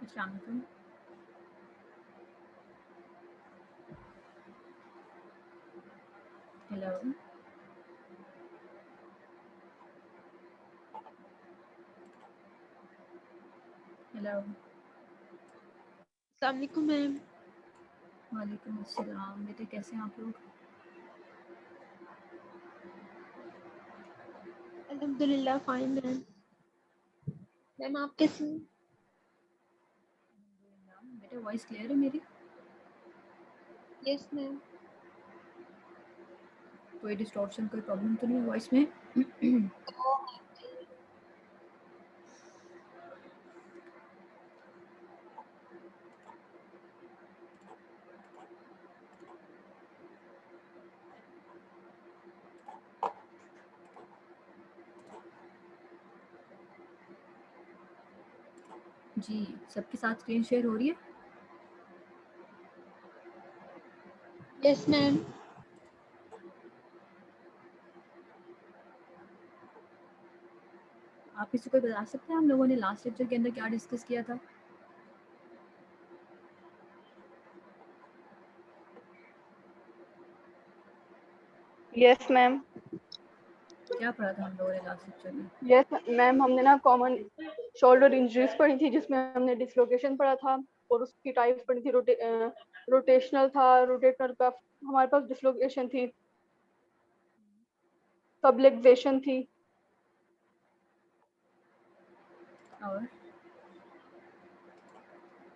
अस्सलाम वालेकुम। Hello. Hello. अस्सलाम वालेकुम मैम। वालेकुम अस्सलाम। बेटे कैसे हैं आप लोग? अल्हम्दुलिल्लाह फाइन मैम। मैम आप कैसी हैं? बेटे वॉइस क्लियर है मेरी? Yes ma'am. कोई डिस्टॉर्शन कोई प्रॉब्लम तो नहीं है वॉइस में? जी, सबके साथ स्क्रीन शेयर हो रही है? Yes ma'am. आप किसी को बता सकते हैं हम लोगों ने लास्ट लेक्चर के अंदर क्या डिस्कस किया था? Yes ma'am. क्या पढ़ा था हम लोगों ने लास्ट लेक्चर में? यस मैम, हमने ना कॉमन शोल्डर इंजरीज पढ़ी थी, जिसमें हमने डिसलोकेशन पढ़ा था और उसकी टाइप्स पढ़ी थी। रोटेशनल था, रोटेटर का हमारे पास डिसलोकेशन थी, सबलेक्सेशन थी। और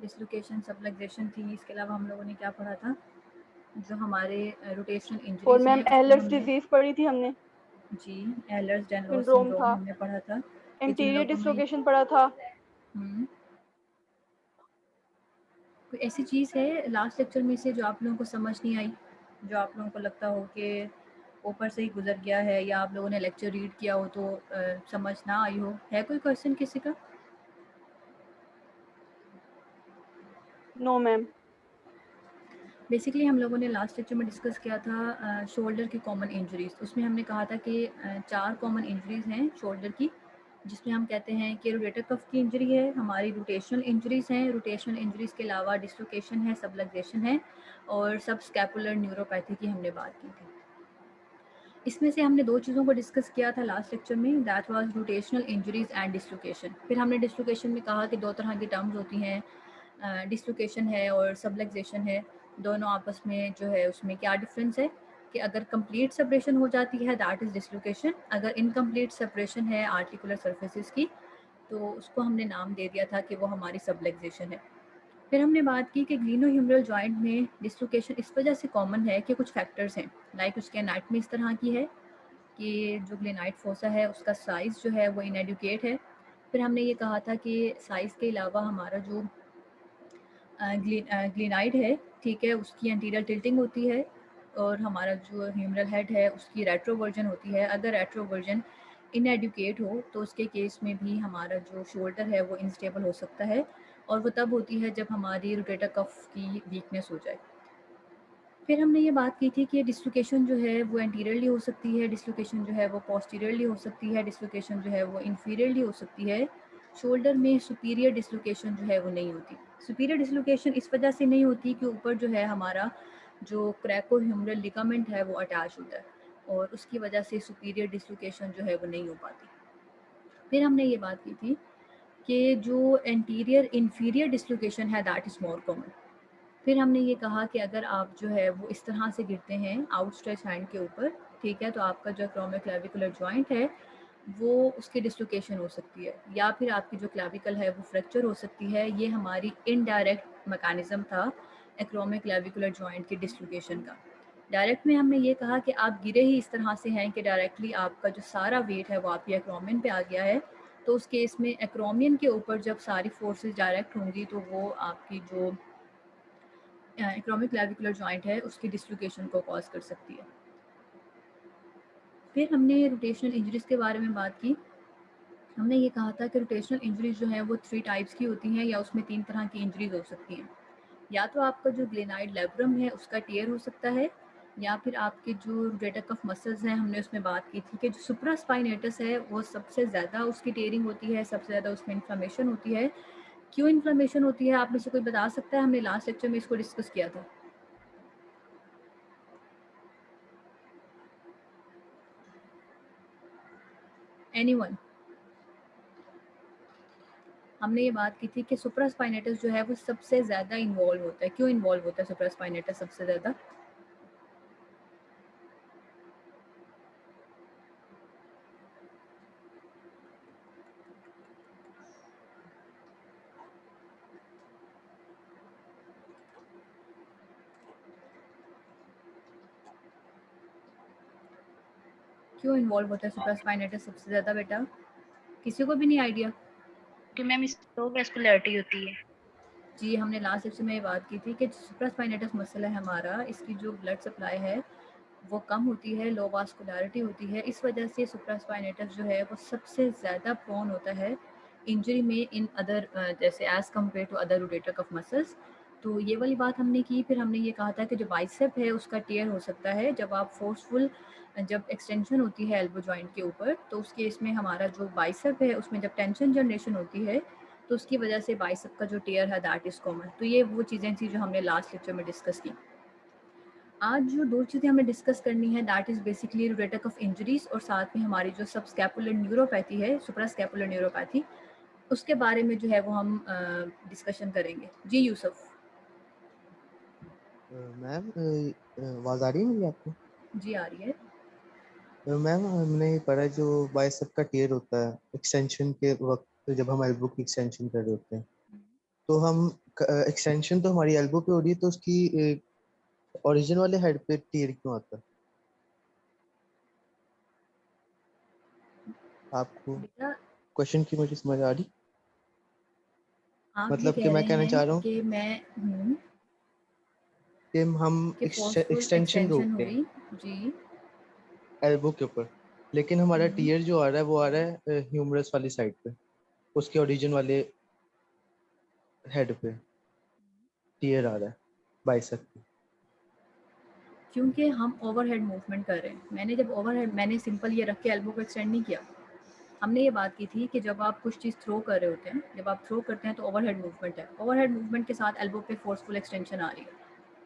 डिसलोकेशन, सबलक्सेशन थी। इसके अलावा हम लोगों ने क्या पढ़ा था? जो हमारे रोटेशनल और इंजरीज मैम हैं उसमें एहलर्स हमने डिजीज पढ़ी थी हमने, जी एहलर्स-डायनरोज सिंड्रोम सिंड्रोम था, हमने पढ़ा था कि जिन एंटीरियर लोगों में डिसलोकेशन पढ़ा था। कोई ऐसी चीज़ है लास्ट लेक्चर में से जो आप लोगों को समझ नहीं आई, जो आप लोगों को लगता हो कि ऊपर से ही गुजर गया है, या आप लोगों ने लेक्चर रीड किया हो तो समझ ना आई हो? है कोई क्वेश्चन किसी का? No ma'am. बेसिकली हम लोगों ने लास्ट लेक्चर में डिस्कस किया था शोल्डर की कॉमन इंजरीज। उसमें हमने कहा था कि 4 कॉमन इंजरीज हैं शोल्डर की, जिसमें हम कहते हैं कि रोटेटर कफ की इंजरी है, हमारी रोटेशनल इंजरीज हैं, रोटेशनल इंजरीज के अलावा डिसलोकेशन है, सबलक्सेशन है, और सब स्कैपुलर न्यूरोपैथी की हमने बात की थी। इसमें से हमने 2 चीज़ों को डिस्कस किया था लास्ट लेक्चर में, that was rotational injuries and dislocation. फिर हमने डिसलोकेशन में कहा कि 2 तरह की टर्म्स होती हैं, डिसलोकेशन है और सबलक्सेशन है। दोनों आपस में जो है उसमें क्या डिफरेंस है कि अगर कंप्लीट सेपरेशन हो जाती है दैट इज़ डिसलोकेशन, अगर इनकम्प्लीट सेपरेशन है आर्टिकुलर सर्फेसिस की तो उसको हमने नाम दे दिया था कि वो हमारी सबलक्सेशन है। फिर हमने बात की कि ग्लिनोह्यूमरल जॉइंट में डिसलोकेशन इस वजह से कॉमन है कि कुछ फैक्टर्स हैं, लाइक उसके एनाटमी इस तरह की है कि जो ग्लेनाइड फोसा है उसका साइज़ जो है वो इनएडुकेट है। फिर हमने ये कहा था कि साइज़ के अलावा हमारा जो ग्लेनाइड है, ठीक है, उसकी एंटीरियर टिल्टिंग होती है, और हमारा जो ह्यूमरल हेड है उसकी रेट्रोवर्जन होती है। अगर रेट्रोवर्जन इनएडुकेट हो तो उसके केस में भी हमारा जो शोल्डर है वो इनस्टेबल हो सकता है, और वो तब होती है जब हमारी रोटेटर कफ की वीकनेस हो जाए। फिर हमने ये बात की थी कि डिसलोकेशन जो है वो एंटीरियरली हो सकती है, डिसलोकेशन जो है वो पोस्टीरियरली हो सकती है, डिसलोकेशन जो है वो इंफीरियरली हो सकती है। शोल्डर में सुपीरियर डिसलोकेशन जो है वो नहीं होती। सुपीरियर डिसलोकेशन इस वजह से नहीं होती कि ऊपर जो है हमारा जो क्रैकोह्यूमरल लिगामेंट है वो अटैच होता है, और उसकी वजह से सुपीरियर डिसलोकेशन जो है वो नहीं हो पाती। फिर हमने ये बात की थी कि जो एंटीरियर इंफीरियर डिसलोकेशन है दैट इज़ मोर कॉमन। फिर हमने ये कहा कि अगर आप जो है वो इस तरह से गिरते हैं आउटस्ट्रेच हैंड के ऊपर, ठीक है, तो आपका जो एक्रोमियोक्लेविकुलर जॉइंट है वो उसकी डिसलोकेशन हो सकती है, या फिर आपकी जो क्लेविकल है वो फ्रैक्चर हो सकती है। ये हमारी इनडायरेक्ट मैकेनिज्म था एक्रोमियोक्लेविकुलर जॉइंट की डिसलोकेशन का। डायरेक्ट में हमने ये कहा कि आप गिरे ही इस तरह से हैं कि डायरेक्टली आपका जो सारा वेट है वो आपकी एक्रोमियन पे आ गया है, तो उस केस में एक्रोमियन के ऊपर जब सारी फोर्सेस डायरेक्ट होंगी तो वो आपकी जो एक्रोमियोक्लेविकुलर जॉइंट है उसकी डिसलोकेशन को कॉज कर सकती है। फिर हमने रोटेशनल इंजरीज के बारे में बात की। हमने ये कहा था कि रोटेशनल इंजरीज जो है वो 3 टाइप्स की होती हैं, या उसमें 3 तरह की इंजरीज हो सकती हैं। या तो आपका जो ग्लेनाइड लेब्रम है उसका टियर हो सकता है, या फिर आपके जो रोटेटर कफ मसल्स हैं, हमने उसमें बात की थी कि जो सुप्रास्पाइनेटस है वो सबसे ज़्यादा उसकी टेयरिंग होती है, सबसे ज़्यादा उसमें इन्फ्लेमेशन होती है। क्यों इन्फ्लेमेशन होती है, आप में से कोई बता सकता है? हमने लास्ट लेक्चर में इसको डिस्कस किया था। एनीवन? हमने ये बात की थी कि सुप्रास्पाइनेटस जो है वो सबसे ज़्यादा इन्वॉल्व होता है। क्यों इन्वॉल्व होता है सुप्रास्पाइनेटस सबसे ज़्यादा? क्यों इन्वॉल्व होता है सुप्रास्पाइनेटस सबसे ज़्यादा बेटा? किसी को भी नहीं आइडिया? कि मैम इस लो वेस्कुलरिटी होती है। जी, हमने लास्ट लेक्चर में ये बात की थी कि सुप्रास्पाइनेटस मसल है हमारा, इसकी जो ब्लड सप्लाई है वो कम होती है, लो वास्कुलरिटी होती है। इस वजह से सुप्रास्पाइनेटस जो है वो सबसे ज़्यादा प्रोन होता है इंजरी में इन अदर जैसे as compare to other rotator cuff muscles. तो ये वाली बात हमने की। फिर हमने ये कहा था कि जो बाइसेप है उसका टियर हो सकता है जब आप फोर्सफुल जब एक्सटेंशन होती है एल्बो जॉइंट के ऊपर, तो उस केस में हमारा जो बाइसेप है उसमें जब टेंशन जनरेशन होती है तो उसकी वजह से बाइसेप का जो टियर है दैट इज़ कॉमन। तो ये वो चीज़ें थी जो हमने लास्ट लेक्चर में डिस्कस की। आज जो दो चीज़ें हमें डिस्कस करनी है that is basically rotator cuff injuries और साथ में हमारी जो सब स्कैपुलर न्यूरोपैथी है, सुप्रास्कैपुलर न्यूरोपैथी, उसके बारे में जो है वो हम डिस्कशन करेंगे। जी यूसुफ। मैम आवाज़ आ रही है मेरी आपको? जी आ रही है। मैम हमने पढ़ा जो बाइसेप का टियर होता है एक्सटेंशन के वक्त जब हम एल्बो की एक्सटेंशन कर रहे होते हैं, तो हम एक्सटेंशन तो हमारी एल्बो पे हो रही है, तो उसकी ओरिजिन वाले हेड पे टियर क्यों आता है? आपको बेटा क्वेश्चन की मुझे समझ आ रही? आप ये मतलब कि कह मैं रहे कहना हैं चाह रहा हूँ कि कि हम कि फोर्सफुल एक्सटेंशन एक्सटेंशन रोकते हैं हुई। जी। एल्बो के ऊपर, लेकिन हमारा टियर जो आ रहा है वो आ रहा है ह्यूमरस वाली साइड पे, उसके ओरिजिन वाले हेड पे टियर आ रहा है बाइसेप पे। क्योंकि हम ओवरहेड मूवमेंट कर रहे हैं। मैंने जब ओवरहेड, मैंने सिंपल ये रख के एल्बो को एक्सटेंड नहीं किया। हमने ये बात की थी कि जब आप कुछ चीज़ थ्रो कर रहे होते हैं, जब आप थ्रो करते हैं तो ओवरहेड मूवमेंट है। ओवरहेड मूवमेंट के साथ एल्बो पे फोर्सफुल एक्सटेंशन आ रही है,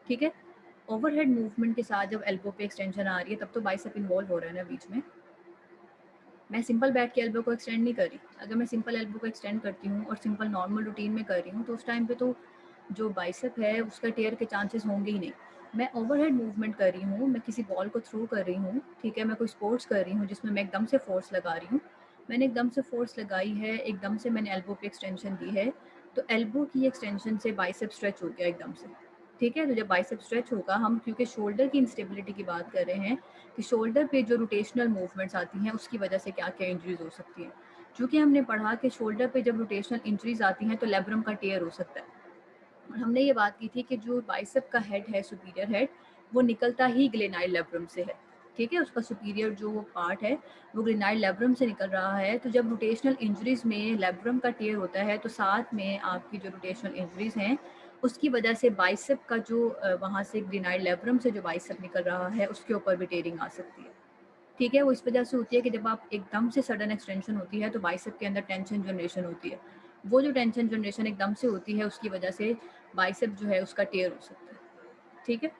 ठीक है। ओवरहेड मूवमेंट के साथ जब एल्बो पे एक्सटेंशन आ रही है तब तो बाइसेप इन्वॉल्व हो रहा है ना बीच में। मैं सिंपल बैठ के एल्बो को एक्सटेंड नहीं कर रही। अगर मैं सिंपल एल्बो को एक्सटेंड करती हूँ और सिंपल नॉर्मल रूटीन में कर रही हूँ तो उस टाइम पे तो जो बाइसेप है उसका टेयर के चांसेस होंगे ही नहीं। मैं ओवरहेड मूवमेंट कर रही हूँ, मैं किसी बॉल को थ्रो कर रही हूँ, ठीक है, मैं कोई स्पोर्ट्स कर रही हूँ जिसमें मैं एकदम से फोर्स लगा रही हूँ। मैंने एकदम से फोर्स लगाई है, एकदम से मैंने एल्बो पे एक्सटेंशन दी है, तो एल्बो की एक्सटेंशन से बाइसेप स्ट्रेच हो गया एकदम से, ठीक है। तो जब बाइसेप स्ट्रेच होगा, हम क्योंकि शोल्डर की इंस्टेबिलिटी की बात कर रहे हैं कि शोल्डर पे जो रोटेशनल मूवमेंट्स आती हैं उसकी वजह से क्या क्या इंजरीज हो सकती हैं। चूँकि हमने पढ़ा कि शोल्डर पे जब रोटेशनल इंजरीज आती हैं तो लेब्रम का टेयर हो सकता है। और हमने ये बात की थी कि जो बाइसेप का हेड है, सुपीरियर हेड, वो निकलता ही ग्लेनाइल लेब्रम से है, ठीक है। उसका सुपीरियर जो वो पार्ट है वो ग्लेनाइल लेब्रम से निकल रहा है। तो जब रोटेशनल इंजरीज में लेब्रम का टेयर होता है तो साथ में आपकी जो रोटेशनल इंजरीज हैं उसकी वजह से बाइसेप का जो वहाँ से ग्लेनाइल लेब्रम से जो बाइसेप निकल रहा है उसके ऊपर भी टेयरिंग आ सकती है, ठीक है। वो इस वजह से होती है कि जब आप एकदम से सडन एक्सटेंशन होती है तो बाइसेप के अंदर टेंशन जनरेशन होती है। वो जो टेंशन जनरेशन एकदम से होती है उसकी वजह से बाइसेप जो है उसका टेयर हो सकता है, ठीक है।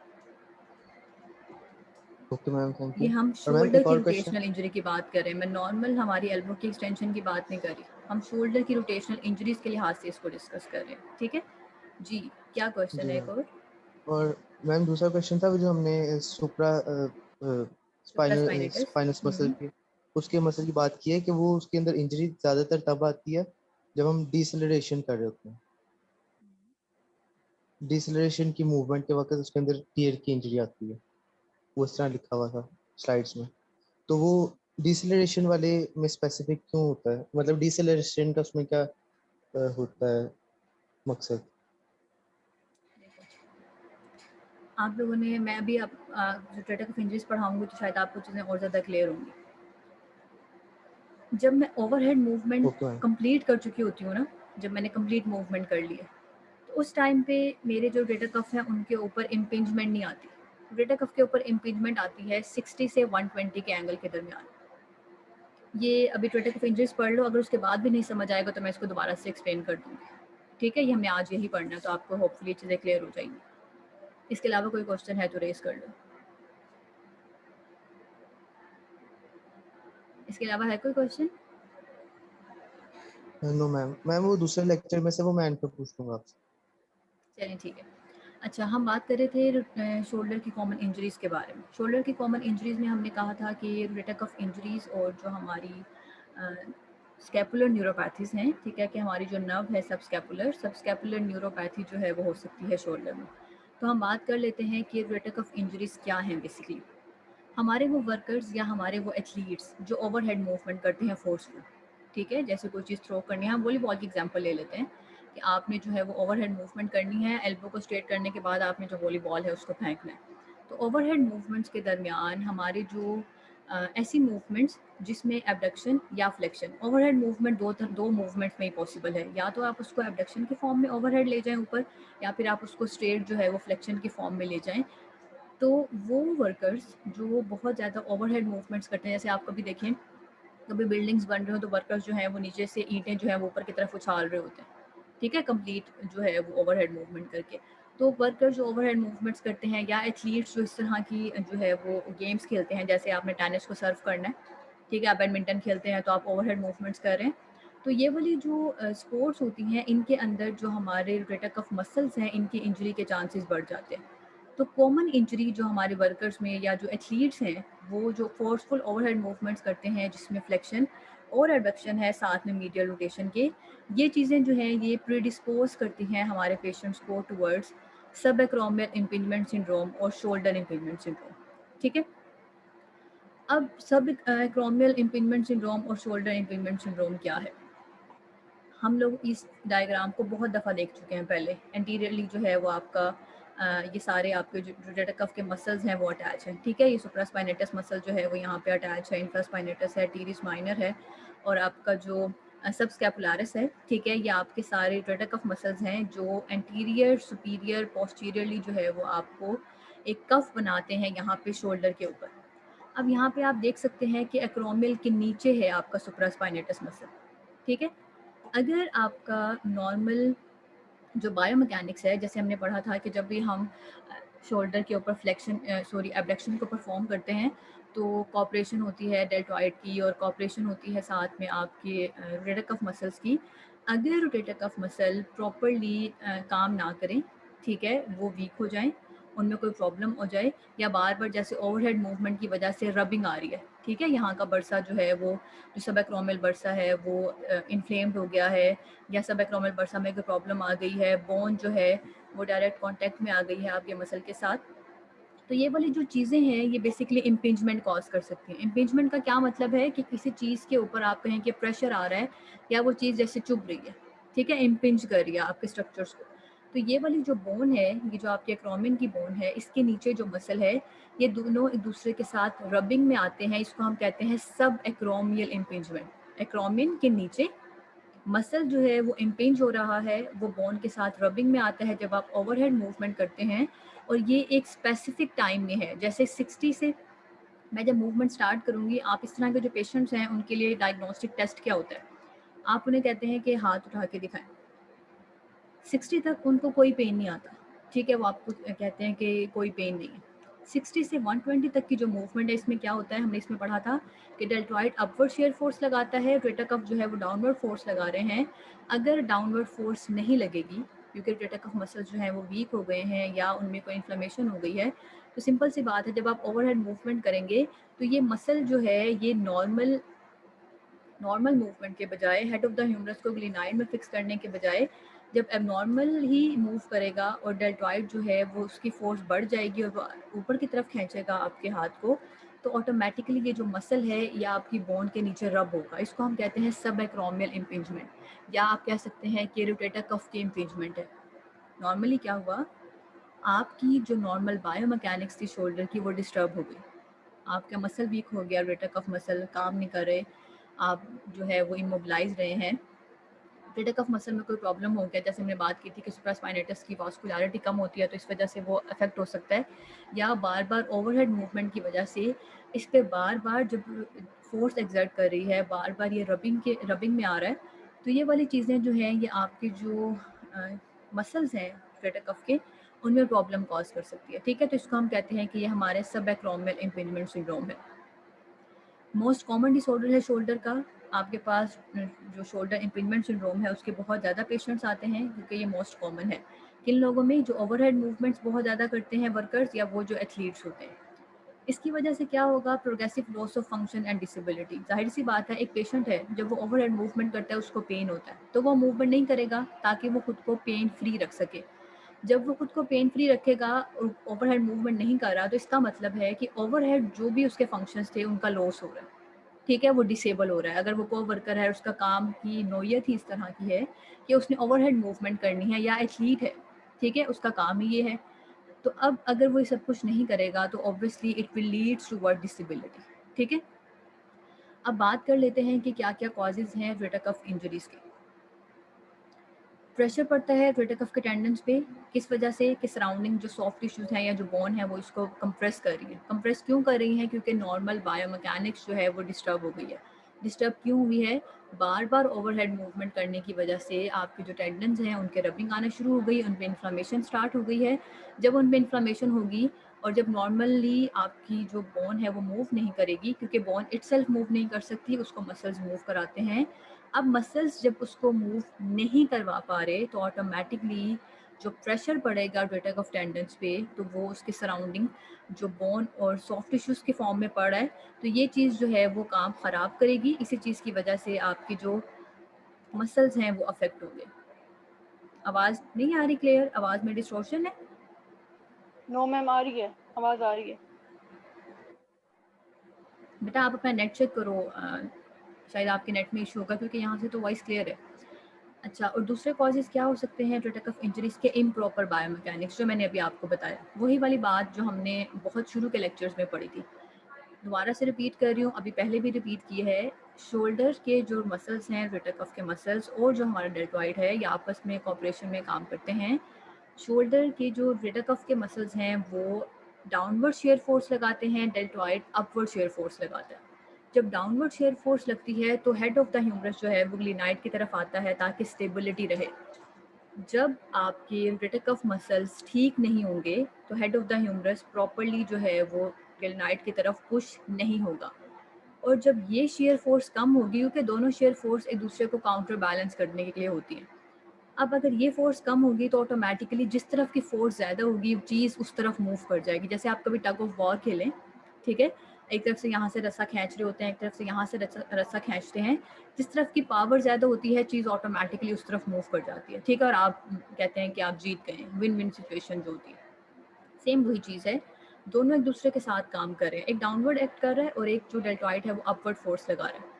ओके मैम, थैंक ये यू। हम और मैम शोल्डर एक की और क्वेश्चन। रोटेशनल इंजरी की बात कर रहे हैं। मैं नॉर्मल हमारी एल्बो की एक्सटेंशन की बात नहीं कर रही, हम शोल्डर की रोटेशनल इंजरीज के लिहाज से इसको डिस्कस कर रहे हैं, ठीक है जी। क्या क्वेश्चन जी है एक मैम। और? और मैम दूसरा क्वेश्चन था वो जो हमने सुप्रा सुप्रास्पाइनेटस। स्पाइनस मसल की, उसके मसल की बात की है कि वो उसके अंदर इंजरी ज़्यादातर तब आती है जब हम डिसलरेशन कर रहे होते हैं। डिसलरेशन की मूवमेंट के वक्त उसके अंदर टियर की इंजरी आती है, वो इस तरह लिखा हुआ था स्लाइड्स में। तो वो डिसलरेशन वाले में स्पेसिफिक क्यों होता है, मतलब डिसलरेशन का उसमें क्या होता है मकसद? आप लोगों ने, मैं अभी आप जो रोटेटर कफ इंजरीज पढ़ाऊंगी तो शायद आपको चीज़ें और ज़्यादा क्लियर होंगी। जब मैं overhead movement okay ma'am. Complete कर चुकी होती हूँ ना, जब मैंने कंप्लीट मूवमेंट कर ली है तो उस टाइम पे मेरे जो रोटेटर कफ हैं उनके ऊपर इम्पिंजमेंट नहीं आती। रोटेटर कफ के ऊपर इम्पिंजमेंट आती है 60 से 120 के एंगल के दरमियान। ये अभी रोटेटर कफ इंजरीज पढ़ लो, अगर उसके बाद भी नहीं समझ आएगा तो मैं इसको दोबारा से एक्सप्लेन कर दूँगी। ठीक है, ये हमने आज यही पढ़ना है, तो आपको होपफुली चीज़ें क्लियर हो जाएंगी। इसके अलावा कोई क्वेश्चन है तो रेज कर लो। इसके अलावा है कोई क्वेश्चन? नो मैम, मैम वो दूसरे लेक्चर में से वो मैं एंड पे पूछ लूंगा आपसे। चलिए ठीक है। अच्छा, हम बात कर रहे थे शोल्डर की कॉमन इंजरीज़ के बारे में। शोल्डर की कॉमन इंजरीज़ में हमने कहा था कि रोटेटर कफ इंजरीज़ और जो हमारी स्कैपुलर न्यूरोपैथीज़ हैं, ठीक है, कि हमारी जो नर्व है सब स्कैपुलर न्यूरोपैथी जो है वो हो सकती है शोल्डर में। तो हम बात कर लेते हैं कि रोटेटर कफ इंजरीज़ क्या हैं बेसिकली। हमारे वो वर्कर्स या हमारे वो एथलीट्स जो ओवरहेड मूवमेंट करते हैं फोर्सफुल, ठीक है, जैसे कोई चीज़ थ्रो करनी है, हम वॉलीबॉल की एग्जांपल ले लेते हैं कि आपने जो है वो ओवरहेड मूवमेंट करनी है, एल्बो को स्ट्रेट करने के बाद आपने जो वॉलीबॉल है उसको फेंकना है। तो ओवरहेड मूवमेंट्स के दरमियान हमारे जो ऐसी मूवमेंट्स जिसमें एबडक्शन या फ्लेक्शन, ओवरहेड मूवमेंट दो मूवमेंट्स में ही पॉसिबल है, या तो आप उसको एबडक्शन के फॉर्म में ओवरहेड ले जाएं ऊपर, या फिर आप उसको स्ट्रेट जो है वो फ्लेक्शन के फॉर्म में ले जाएं। तो वो वर्कर्स जो बहुत ज़्यादा ओवरहेड मूवमेंट्स करते हैं, जैसे आप कभी देखें कभी बिल्डिंग्स बन रहे हो तो वर्कर्स जो हैं वो नीचे से ईंटें जो है वो ऊपर की तरफ उछाल रहे होते हैं, ठीक है, कंप्लीट जो है वो ओवरहेड मूवमेंट करके। तो वर्कर्स जो ओवरहेड मूवमेंट्स करते हैं, या एथलीट्स जो इस तरह की जो है वो गेम्स खेलते हैं, जैसे आपने टेनिस को सर्व करना है, ठीक है, आप बैडमिंटन खेलते हैं तो आप ओवरहेड मूवमेंट्स कर रहे हैं। तो ये वाली जो स्पोर्ट्स होती हैं इनके अंदर जो हमारे रोटेटर कफ मसल्स हैं इनकी इंजरी के चांसेस बढ़ जाते हैं। तो कॉमन इंजरी जो हमारे वर्कर्स में या जो एथलीट्स हैं वो जो फोर्सफुल ओवरहेड मूवमेंट्स करते हैं जिसमें फ्लेक्शन और एडक्शन है साथ में मीडियल रोटेशन के, ये चीज़ें जो हैं ये प्रीडिस्पोज करती हैं हमारे पेशेंट्स को टुवर्ड्स सब एक्रोमियल इम्पिंजमेंट सिंड्रोम और शोल्डर इम्पिंजमेंट सिंड्रोम, ठीक है। अब सब एक्रोमियल इम्पिंजमेंट सिंड्रोम और शोल्डर इम्पिंजमेंट सिंड्रोम क्या है? हम लोग इस डायग्राम को बहुत दफ़ा देख चुके हैं पहले। एंटीरियरली जो है वो आपका ये सारे आपके जो रोटेटर कफ के मसल्स हैं वो अटैच हैं, ठीक है। ये सुप्रास्पाइनेटस मसल जो है वो यहाँ पे अटैच है, इंफ्रास्पाइनेटस है, टीरिस माइनर है, और आपका जो सब स्कैपुलारिस है, ठीक है। ये आपके सारे रोटेटर कफ मसल्स हैं जो एंटीरियर, सुपीरियर, पोस्टीरियरली जो है वो आपको एक कफ बनाते हैं यहाँ पे शोल्डर के ऊपर। अब यहाँ पे आप देख सकते हैं कि एक्रोमियल के नीचे है आपका सुप्रास्पाइनेटस मसल, ठीक है। अगर आपका नॉर्मल जो बायोमैकेनिक्स है, जैसे हमने पढ़ा था कि जब भी हम शोल्डर के ऊपर फ्लेक्शन एब्डक्शन को परफॉर्म करते हैं तो कॉपरेशन होती है डेल्टॉइड की और कॉपरेशन होती है साथ में आपके रोटेटर कफ मसल्स की। अगर रोटेटर कफ मसल प्रॉपरली काम ना करें, ठीक है, वो वीक हो जाएं, उनमें कोई प्रॉब्लम हो जाए, या बार बार जैसे ओवरहेड मूवमेंट की वजह से रबिंग आ रही है, ठीक है, यहाँ का बरसा जो है वो जो सब एक्रोमियल बरसा है वो इन्फ्लेम्ड हो गया है, या सब एक्रोमियल बरसा में कोई प्रॉब्लम आ गई है, बोन जो है वो डायरेक्ट कांटेक्ट में आ गई है आपके मसल के साथ, तो ये वाली जो चीज़ें हैं ये बेसिकली इम्पिंजमेंट कॉज कर सकती हैं। इम्पिंजमेंट का क्या मतलब है कि किसी चीज़ के ऊपर आप कहें कि प्रेशर आ रहा है या वो चीज़ जैसे चुभ रही है, ठीक है, इम्पिंज कर रही है आपके स्ट्रक्चर्स को। तो ये वाली जो बोन है, ये जो आपके एक्रोमिन की बोन है, इसके नीचे जो मसल है ये दोनों एक दूसरे के साथ रबिंग में आते हैं, इसको हम कहते हैं सब एक्रोमियल इम्पिंजमेंट। एक्रोमिन के नीचे मसल जो है वो इम्पिंज हो रहा है, वो बोन के साथ रबिंग में आता है जब आप ओवरहेड मूवमेंट करते हैं, और ये एक स्पेसिफिक टाइम में है। जैसे 60 से मैं जब मूवमेंट स्टार्ट करूँगी, आप इस तरह के जो पेशेंट्स हैं उनके लिए डायग्नोस्टिक टेस्ट क्या होता है, आप उन्हें कहते हैं कि हाथ उठा के दिखाएं, 60 तक उनको कोई पेन नहीं आता, ठीक है, वो आपको कहते हैं कि कोई पेन नहीं है। 60 से 120 तक की जो मूवमेंट है इसमें क्या होता है, हमने इसमें पढ़ा था कि डेल्टॉइड अपवर्ड शेयर फोर्स लगाता है, रोटेटर कफ जो है वो डाउनवर्ड फोर्स लगा रहे हैं। अगर डाउनवर्ड फोर्स नहीं लगेगी क्योंकि रोटेटर कफ मसल्स जो हैं वो वीक हो गए हैं या उनमें कोई इन्फ्लेमेशन हो गई है, तो सिंपल सी बात है जब आप ओवरहेड मूवमेंट करेंगे तो ये मसल जो है ये नॉर्मल मूवमेंट के बजाय हेड ऑफ द ह्यूमरस को ग्लिनाइड में फिक्स करने के बजाय जब एबनॉर्मल ही मूव करेगा और डेल्टॉइड जो है वो उसकी फोर्स बढ़ जाएगी और वो ऊपर की तरफ खींचेगा आपके हाथ को, तो ऑटोमेटिकली ये जो मसल है या आपकी बोन के नीचे रब होगा। इसको हम कहते हैं सब एक्रोमियल इम्पिंजमेंट, या आप कह सकते हैं कि रोटेटर कफ की इम्पिंजमेंट है। नॉर्मली क्या हुआ, आपकी जो नॉर्मल बायोमैकेनिक्स थी शोल्डर की वो डिस्टर्ब हो गई, आपका मसल वीक हो गया, रोटेटर कफ मसल काम नहीं कर रहे, आप जो है वो इमोबिलाइज रहे हैं, रोटेटर कफ मसल में कोई प्रॉब्लम हो गया, जैसे हमने बात की थी कि सुप्रास्पाइनेटस की वास्कुलरिटी कम होती है तो इस वजह से वो अफेक्ट हो सकता है, या बार बार ओवरहेड मूवमेंट की वजह से इस पर बार बार जब फोर्स एक्सर्ट कर रही है, बार बार ये रबिंग में आ रहा है, तो ये वाली चीज़ें जो हैं ये आपकी जो मसल्स हैं रोटेटर कफ के, उनमें प्रॉब्लम कॉज कर सकती है। ठीक है, तो इसको हम कहते हैं कि ये हमारे सबएक्रोमियल इम्पिंजमेंट सिंड्रोम है। मोस्ट कॉमन डिसऑर्डर है शोल्डर का। आपके पास जो शोल्डर इम्पिंजमेंट सिंड्रोम है उसके बहुत ज़्यादा पेशेंट्स आते हैं, क्योंकि ये मोस्ट कॉमन है। किन लोगों में? जो ओवरहेड मूवमेंट्स बहुत ज़्यादा करते हैं वर्कर्स, या वो जो एथलीट्स होते हैं। इसकी वजह से क्या होगा? Progressive loss of function and disability. जाहिर सी बात है, एक पेशेंट है, जब वो ओवरहेड मूवमेंट करता है उसको पेन होता है, तो वो मूवमेंट नहीं करेगा ताकि वो खुद को पेन फ्री रख सके। जब वो खुद को पेन फ्री रखेगा और ओवरहेड मूवमेंट नहीं कर रहा, तो इसका मतलब है कि ओवरहेड जो भी उसके फंक्शंस थे उनका लॉस हो रहा है। ठीक है, वो डिसेबल हो रहा है। अगर वो को वर्कर है, उसका काम की नौयत ही इस तरह की है कि उसने ओवरहेड मूवमेंट करनी है, या एथलीट है, ठीक है, उसका काम ही ये है, तो अब अगर वो ये सब कुछ नहीं करेगा तो obviously it will leads toward disability. ठीक है, अब बात कर लेते हैं कि क्या क्या कॉजेज हैं रोटेटर कफ इंजरीज के। प्रेशर पड़ता है रोटेटर कफ के टेंडन्स पे, किस वजह से? कि सराउंडिंग जो सॉफ्ट टिश्यूज हैं या जो बोन है वो इसको कंप्रेस कर रही है। कंप्रेस क्यों कर रही है? क्योंकि नॉर्मल बायोमैकेनिक्स जो है वो डिस्टर्ब हो गई है। डिस्टर्ब क्यों हुई है? बार बार ओवरहेड मूवमेंट करने की वजह से आपके जो टेंडन्स हैं उनके रबिंग आना शुरू हो गई, उन पर इन्फ्लामेशन स्टार्ट हो गई है। जब उन पर इन्फ्लामेशन होगी और जब नॉर्मली आपकी जो बोन है वो मूव नहीं करेगी, क्योंकि बोन इटसेल्फ मूव नहीं कर सकती, उसको मसल्स मूव कराते हैं। अब मसल्स जब उसको मूव नहीं करवा पा रहे, तो ऑटोमेटिकली जो प्रेशर पड़ेगा रोटेटर कफ टेंडन्स पे, तो वो उसके सराउंडिंग जो बोन और सॉफ्ट टिश्यूज़ के फॉर्म में पड़ रहा है, तो ये चीज़ जो है वो काम ख़राब करेगी। इसी चीज़ की वजह से आपकी जो मसल्स हैं वो अफेक्ट होंगे। आवाज़ नहीं आ रही क्लियर? आवाज़ में डिस्टॉर्शन है? नो मैम, आ रही है, आवाज आ रही है। बेटा आप अपना नेट चेक करो, शायद आपके नेट में इशू होगा, क्योंकि यहाँ से तो वॉइस क्लियर है। अच्छा, और दूसरे कॉजेज़ क्या हो सकते हैं रोटेटर कफ इंजरीज़ के? इम्प्रॉपर बायोमैकेनिक्स, जो मैंने अभी आपको बताया, वही वाली बात जो हमने बहुत शुरू के लेक्चर्स में पढ़ी थी। दोबारा से रिपीट कर रही हूँ, अभी पहले भी रिपीट की है। शोल्डर के जो मसल्स हैं, रोटेटर कफ के मसल्स और जो हमारा डेल्टॉइड है, ये आपस में कॉपरेशन में काम करते हैं। शोल्डर के जो रोटेटर कफ के मसल्स हैं वो डाउनवर्ड शेयर फोर्स लगाते हैं, डेल्टॉइड अपवर्ड शेयर फोर्स लगाता है। जब डाउनवर्ड शेयर फोर्स लगती है तो हेड ऑफ द ह्यूमरस जो है वो ग्लिनाइड की तरफ आता है ताकि स्टेबिलिटी रहे। जब आपके रोटेटर कफ मसल्स ठीक नहीं होंगे तो head of the humerus properly जो है वो ग्लिनाइड की तरफ पुश नहीं होगा, और जब ये शेयर फोर्स कम होगी, क्योंकि दोनों शेयर फोर्स एक दूसरे को काउंटर बैलेंस करने के लिए होती है। अब अगर ये फोर्स कम होगी तो ऑटोमेटिकली जिस तरफ की फोर्स ज़्यादा होगी चीज़ उस तरफ मूव कर जाएगी। जैसे आप कभी टग ऑफ वॉर खेलें, ठीक है, एक तरफ से यहाँ से रस्सा खींच रहे होते हैं, एक तरफ से यहाँ से रस्सा खींचते हैं, जिस तरफ की पावर ज़्यादा होती है चीज़ ऑटोमेटिकली उस तरफ मूव कर जाती है। ठीक है, और आप कहते हैं कि आप जीत गए, विन विन सिचुएशन जो होती है। सेम वही चीज़ है, दोनों एक दूसरे के साथ काम कर रहे हैं, एक डाउनवर्ड एक्ट कर रहा है और एक जो डेल्टॉइड है वो अपवर्ड फोर्स लगा रहा है।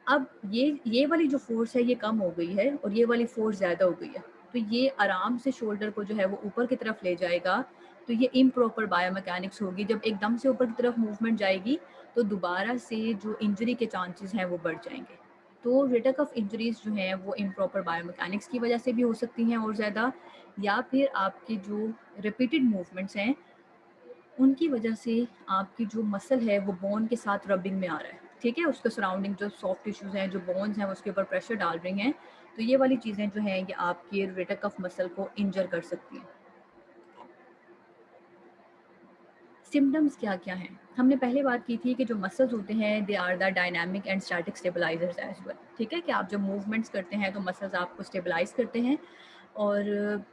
अब ये वाली जो फोर्स है ये कम हो गई है और ये वाली फोर्स ज़्यादा हो गई है, तो ये आराम से शोल्डर को जो है वो ऊपर की तरफ ले जाएगा। तो ये इम्प्रॉपर बायोमैकेनिक्स होगी। जब एकदम से ऊपर की तरफ मूवमेंट जाएगी तो दोबारा से जो इंजरी के चांसेस हैं वो बढ़ जाएंगे। तो रोटेटर कफ इंजरीज जो हैं वो इम्प्रॉपर बायोमैकेनिक्स की वजह से भी हो सकती हैं और ज़्यादा, या फिर आपकी जो रिपीटेड मूवमेंट्स हैं उनकी वजह से आपकी जो मसल है वो बोन के साथ रबिंग में आ रहा है। ठीक है, उसके सराउंडिंग जो सॉफ्ट टिश्यूज हैं, जो बोन्स हैं, उसके ऊपर प्रेशर डाल रही हैं, तो ये वाली चीज़ें जो हैं ये आपके रोटेटर कफ मसल को इंजर कर सकती हैं। सिम्टम्स क्या क्या हैं? हमने पहले बात की थी कि जो मसल्स होते हैं they are the dynamic and static stabilisers as well. ठीक है, कि आप जब मूवमेंट्स करते हैं तो मसल्स आपको स्टेबलाइज करते हैं, और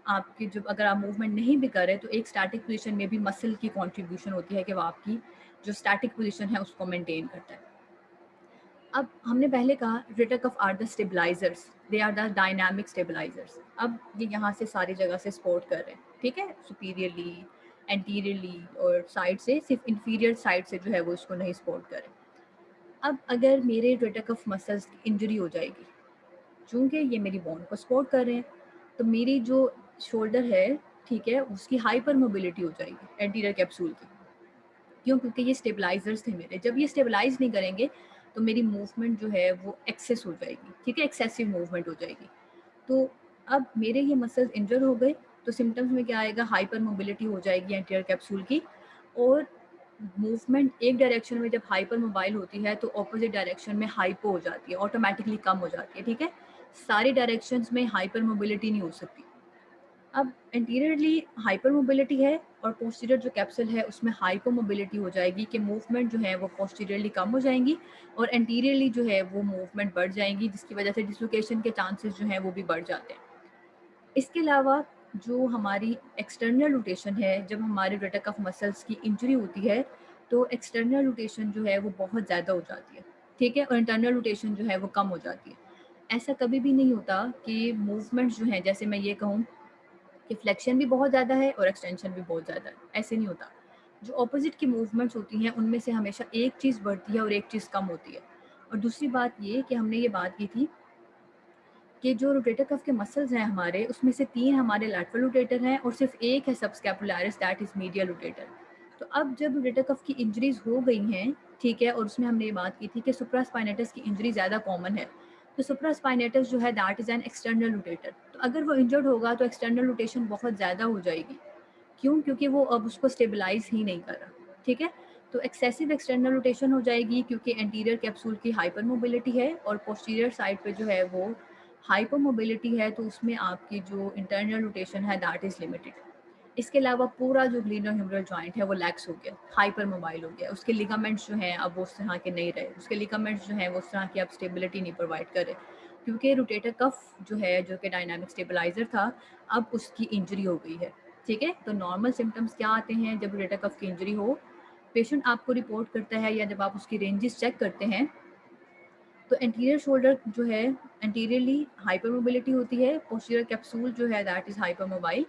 आपकी जब अगर आप मूवमेंट नहीं भी कर रहे तो एक स्टैटिक पोजीशन में भी मसल की कंट्रीब्यूशन होती है कि वो आपकी जो स्टैटिक पोजीशन है उसको मेंटेन करता है। अब हमने पहले कहा rotator cuff are the stabilisers, they are the dynamic stabilisers. अब ये यहाँ से सारी जगह से सपोर्ट कर रहे हैं, ठीक है, सुपीरियरली, एंटीरियरली और साइड से, सिर्फ इंफीरियर साइड से जो है वो इसको नहीं सपोर्ट कर रहे। अब अगर मेरे रोटेटर कफ मसल्स की इंजरी हो जाएगी, चूँकि ये मेरी बोन को सपोर्ट कर रहे हैं, तो मेरी जो शोल्डर है, ठीक है, उसकी हाइपर मोबिलिटी हो जाएगी एंटीरियर कैप्सूल की। क्यों? क्योंकि ये स्टेबलाइजर्स थे मेरे। जब ये स्टेबलाइज नहीं करेंगे तो मेरी मूवमेंट जो है वो एक्सेस हो जाएगी, ठीक है, एक्सेसिव मूवमेंट हो जाएगी। तो अब मेरे ये मसल्स इंजर हो गए तो सिम्टम्स में क्या आएगा? हाइपर मोबिलिटी हो जाएगी एंटीरियर कैप्सूल की, और मूवमेंट एक डायरेक्शन में जब हाइपर मोबाइल होती है तो ऑपोजिट डायरेक्शन में हाइपो हो जाती है, ऑटोमेटिकली कम हो जाती है। ठीक है, सारी डायरेक्शंस में हाइपर मोबिलिटी नहीं हो सकती। अब एंटीरियरली हाइपर मोबिलिटी है और पोस्टीरियर जो कैप्सूल है उसमें हाइपर मोबिलिटी हो जाएगी कि मूवमेंट जो है वो पोस्टीरियरली कम हो जाएंगी और एंटीरियरली जो है वो मूवमेंट बढ़ जाएंगी, जिसकी वजह से डिसलोकेशन के चांसेस जो हैं वो भी बढ़ जाते हैं। इसके अलावा जो हमारी एक्सटर्नल रोटेशन है, जब हमारे रोटेटर कफ मसल्स की इंजरी होती है तो एक्सटर्नल रोटेशन जो है वो बहुत ज़्यादा हो जाती है, ठीक है, और इंटरनल रोटेशन जो है वो कम हो जाती है। ऐसा कभी भी नहीं होता कि मूवमेंट्स जो हैं, जैसे मैं ये कहूँ कि फ्लेक्शन भी बहुत ज़्यादा है और एक्सटेंशन भी बहुत ज़्यादा है, ऐसे नहीं होता। जो ऑपोजिट की मूवमेंट्स होती हैं उनमें से हमेशा एक चीज़ बढ़ती है और एक चीज़ कम होती है। और दूसरी बात ये कि हमने ये बात की थी कि जो रोटेटर कफ के मसल्स हैं हमारे, उसमें से 3 हमारे लैटरल रोटेटर हैं और सिर्फ एक है सबस्कैपुलारिस, दैट इज़ मीडियल रोटेटर। तो अब जब रोटेटर कफ की इंजरीज हो गई हैं, ठीक है, और उसमें हमने ये बात की थी कि सुप्रास्पाइनेटस की इंजरी ज़्यादा कॉमन है, तो सुप्रास्पाइनेटस जो है that is an external rotator. तो अगर वो इंजर्ड होगा तो एक्सटर्नल रोटेशन बहुत ज़्यादा हो जाएगी। क्यों? क्योंकि वो अब उसको स्टेबलाइज ही नहीं कर रहा, ठीक है। तो एक्सेसिव एक्सटर्नल रोटेशन हो जाएगी क्योंकि एंटीरियर कैप्सूल की हाइपर मोबिलिटी है और पोस्टीरियर साइड पे जो है वो हाइपर मोबिलिटी है, तो उसमें आपकी जो इंटरनल रोटेशन है दैट इज़ लिमिटेड। इसके अलावा पूरा जो ग्लिनोह्यूमरल जॉइंट है वो लैक्स हो गया, हाइपर मोबाइल हो गया, उसके लिगामेंट्स जो हैं अब वो उस तरह के नहीं रहे, उसके लिगामेंट्स जो हैं वो उस तरह की अब स्टेबिलिटी नहीं प्रोवाइड करे, क्योंकि रोटेटर कफ जो है, जो कि डायनामिक स्टेबलाइजर था, अब उसकी इंजरी हो गई है, ठीक है। तो नॉर्मल सिम्टम्स क्या आते हैं जब रोटेटर कफ की इंजरी हो? पेशेंट आपको रिपोर्ट करता है या जब आप उसकी रेंजेस चेक करते हैं तो एंटीरियर शोल्डर जो है एंटीरियरली हाइपर मोबिलिटी होती है, पोस्टीरियर कैप्सूल जो है that is hyper mobile,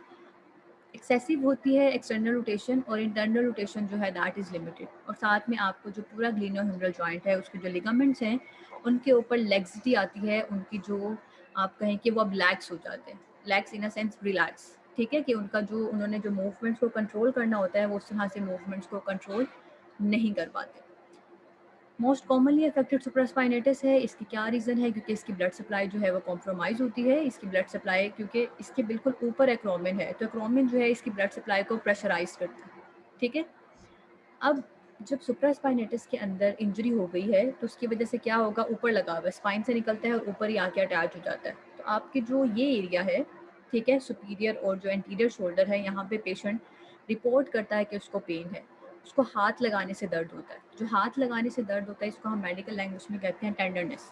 excessive होती है एक्सटर्नल रोटेशन और इंटरनल रोटेशन जो है दैट इज़ लिमिटेड। और साथ में आपको जो पूरा ग्लिनोह्यूमरल जॉइंट है उसके जो लिगामेंट्स हैं उनके ऊपर लेग्सिटी आती है, उनकी जो आप कहें कि वो अब लैक्स हो जाते हैं, लैक्स इन अ सेंस रिलैक्स, ठीक है, कि उनका जो उन्होंने जो मूवमेंट्स को कंट्रोल करना होता है वो उस तरह से मूवमेंट्स को कंट्रोल नहीं कर पाते। मोस्ट कॉमनली अफेक्टेड सुप्रास्पाइनेटस है। इसकी क्या रीज़न है? क्योंकि इसकी ब्लड सप्लाई जो है वो कॉम्प्रोमाइज़ होती है। इसकी ब्लड सप्लाई क्योंकि इसके बिल्कुल ऊपर एक्रोमिन है, तो एक्रोमिन जो है इसकी ब्लड सप्लाई को प्रेशराइज करता है, ठीक है। अब जब सुप्रास्पाइनेटस के अंदर इंजरी हो गई है तो उसकी वजह से क्या होगा, ऊपर लगा हुआ है, स्पाइन से निकलता है और ऊपर ही आके अटैच हो जाता है। तो आपके जो ये एरिया है, ठीक है, सुपीरियर और जो एंटीरियर शोल्डर है, यहाँ पे पेशेंट रिपोर्ट करता है कि उसको पेन है, उसको हाथ लगाने से दर्द होता है। जो हाथ लगाने से दर्द होता है इसको हम मेडिकल लैंग्वेज में कहते हैं टेंडरनेस।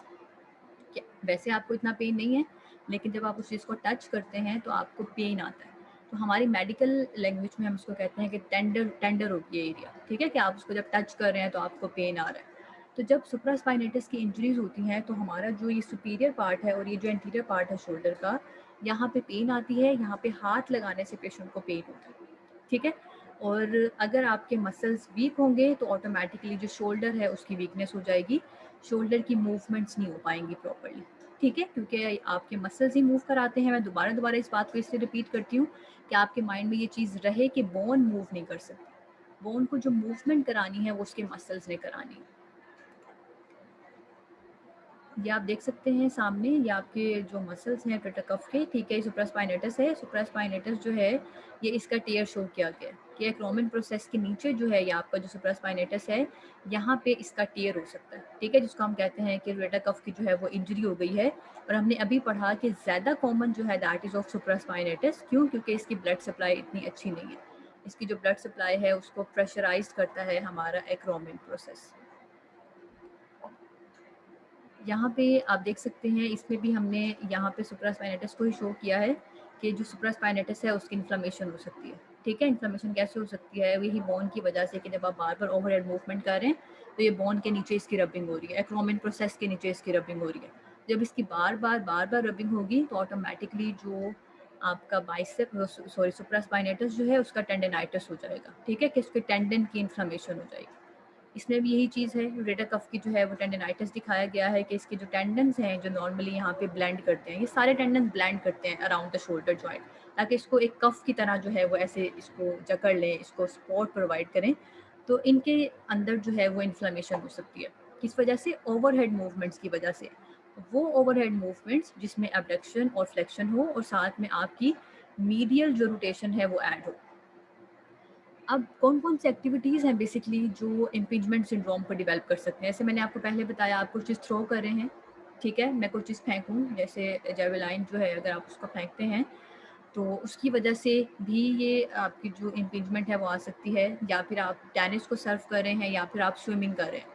वैसे आपको इतना पेन नहीं है, लेकिन जब आप उस चीज़ को टच करते हैं तो आपको पेन आता है। तो हमारी मेडिकल लैंग्वेज में हम इसको कहते हैं कि टेंडर होती है एरिया, ठीक है, कि आप उसको जब टच कर रहे हैं तो आपको पेन आ रहा है। तो जब सुप्रास्पाइनेटस की इंजरीज होती हैं तो हमारा जो ये सुपीरियर पार्ट है और ये जो एंटीरियर पार्ट है शोल्डर का, यहाँ पे पेन आती है, यहाँ पे हाथ लगाने से पेशेंट को पेन होता है, ठीक है। और अगर आपके मसल्स वीक होंगे तो ऑटोमेटिकली जो शोल्डर है उसकी वीकनेस हो जाएगी, शोल्डर की मूवमेंट्स नहीं हो पाएंगी प्रॉपर्ली, ठीक है, क्योंकि आपके मसल्स ही मूव कराते हैं। मैं दोबारा दोबारा इस बात को इसलिए रिपीट करती हूँ कि आपके माइंड में ये चीज़ रहे कि बोन मूव नहीं कर सकती, बोन को जो मूवमेंट करानी है वो उसके मसल्स ने करानी है। ये आप देख सकते हैं सामने, ये आपके जो मसल्स हैं रोटेटर कफ के, ठीक है, सुप्रास्पाइनेटस है। सुप्रास्पाइनेटस जो है ये इसका टियर शो किया गया है कि एक्रोमिन प्रोसेस के नीचे जो है ये आपका जो सुप्रास्पाइनेटस है, यहाँ पे इसका टियर हो सकता है, ठीक है, जिसको हम कहते हैं कि रोटेटर कफ की जो है वो इंजरी हो गई है। और हमने अभी पढ़ा कि ज़्यादा कॉमन जो है दैट इज़ ऑफ सुप्रास्पाइनेटस। क्यों? क्योंकि इसकी ब्लड सप्लाई इतनी अच्छी नहीं है, इसकी जो ब्लड सप्लाई है उसको प्रेशराइज करता है हमारा एक्रोमिन प्रोसेस। यहाँ पे आप देख सकते हैं, इसमें भी हमने यहाँ पे सुप्रास्पाइनेटस को ही शो किया है कि जो सुप्रास्पाइनेटस है उसकी इन्फ्लेमेशन हो सकती है, ठीक है। इन्फ्लेमेशन कैसे हो सकती है? यही बोन की वजह से कि जब आप बार बार ओवरहेड मूवमेंट कर रहे हैं तो ये बोन के नीचे इसकी रबिंग हो रही है, एक्रोमिन प्रोसेस के नीचे इसकी रबिंग हो रही है। जब इसकी बार बार रबिंग होगी तो ऑटोमेटिकली जो आपका बाइसेप सॉरी सुप्रास्पाइनेटस जो है उसका टेंडनाइटिस हो जाएगा, ठीक है, कि उसके टेंडन की इन्फ्लेमेशन हो जाएगी। इसमें भी यही चीज़ है, रोटेटर कफ की जो है वो टेंडनाइटिस दिखाया गया है कि इसके जो टेंडन्स हैं जो नॉर्मली यहाँ पे ब्लेंड करते हैं, ये सारे टेंडन ब्लेंड करते हैं अराउंड द शोल्डर जॉइंट, ताकि इसको एक कफ की तरह जो है वो ऐसे इसको जकड़ लें, इसको सपोर्ट प्रोवाइड करें। तो इनके अंदर जो है वो इन्फ्लेमेशन हो सकती है, किस वजह से? ओवरहेड मूवमेंट्स की वजह से। वो ओवरहेड मूवमेंट्स जिसमें एबडक्शन और फ्लेक्शन हो और साथ में आपकी मीडियल जो रोटेशन है वो ऐड हो। अब कौन-कौन सी एक्टिविटीज़ हैं बेसिकली जो इम्पीचमेंट सिंड्रोम को डेवलप कर सकते हैं? जैसे मैंने आपको पहले बताया, आप कुछ चीज़ थ्रो कर रहे हैं, ठीक है, मैं कोई चीज़ फेंकूँ, जैसे जेवलाइन जो है अगर आप उसको फेंकते हैं तो उसकी वजह से भी ये आपकी जो इम्पिंजमेंट है वो आ सकती है। या फिर आप टेनिस को सर्व कर रहे हैं या फिर आप स्विमिंग कर रहे हैं।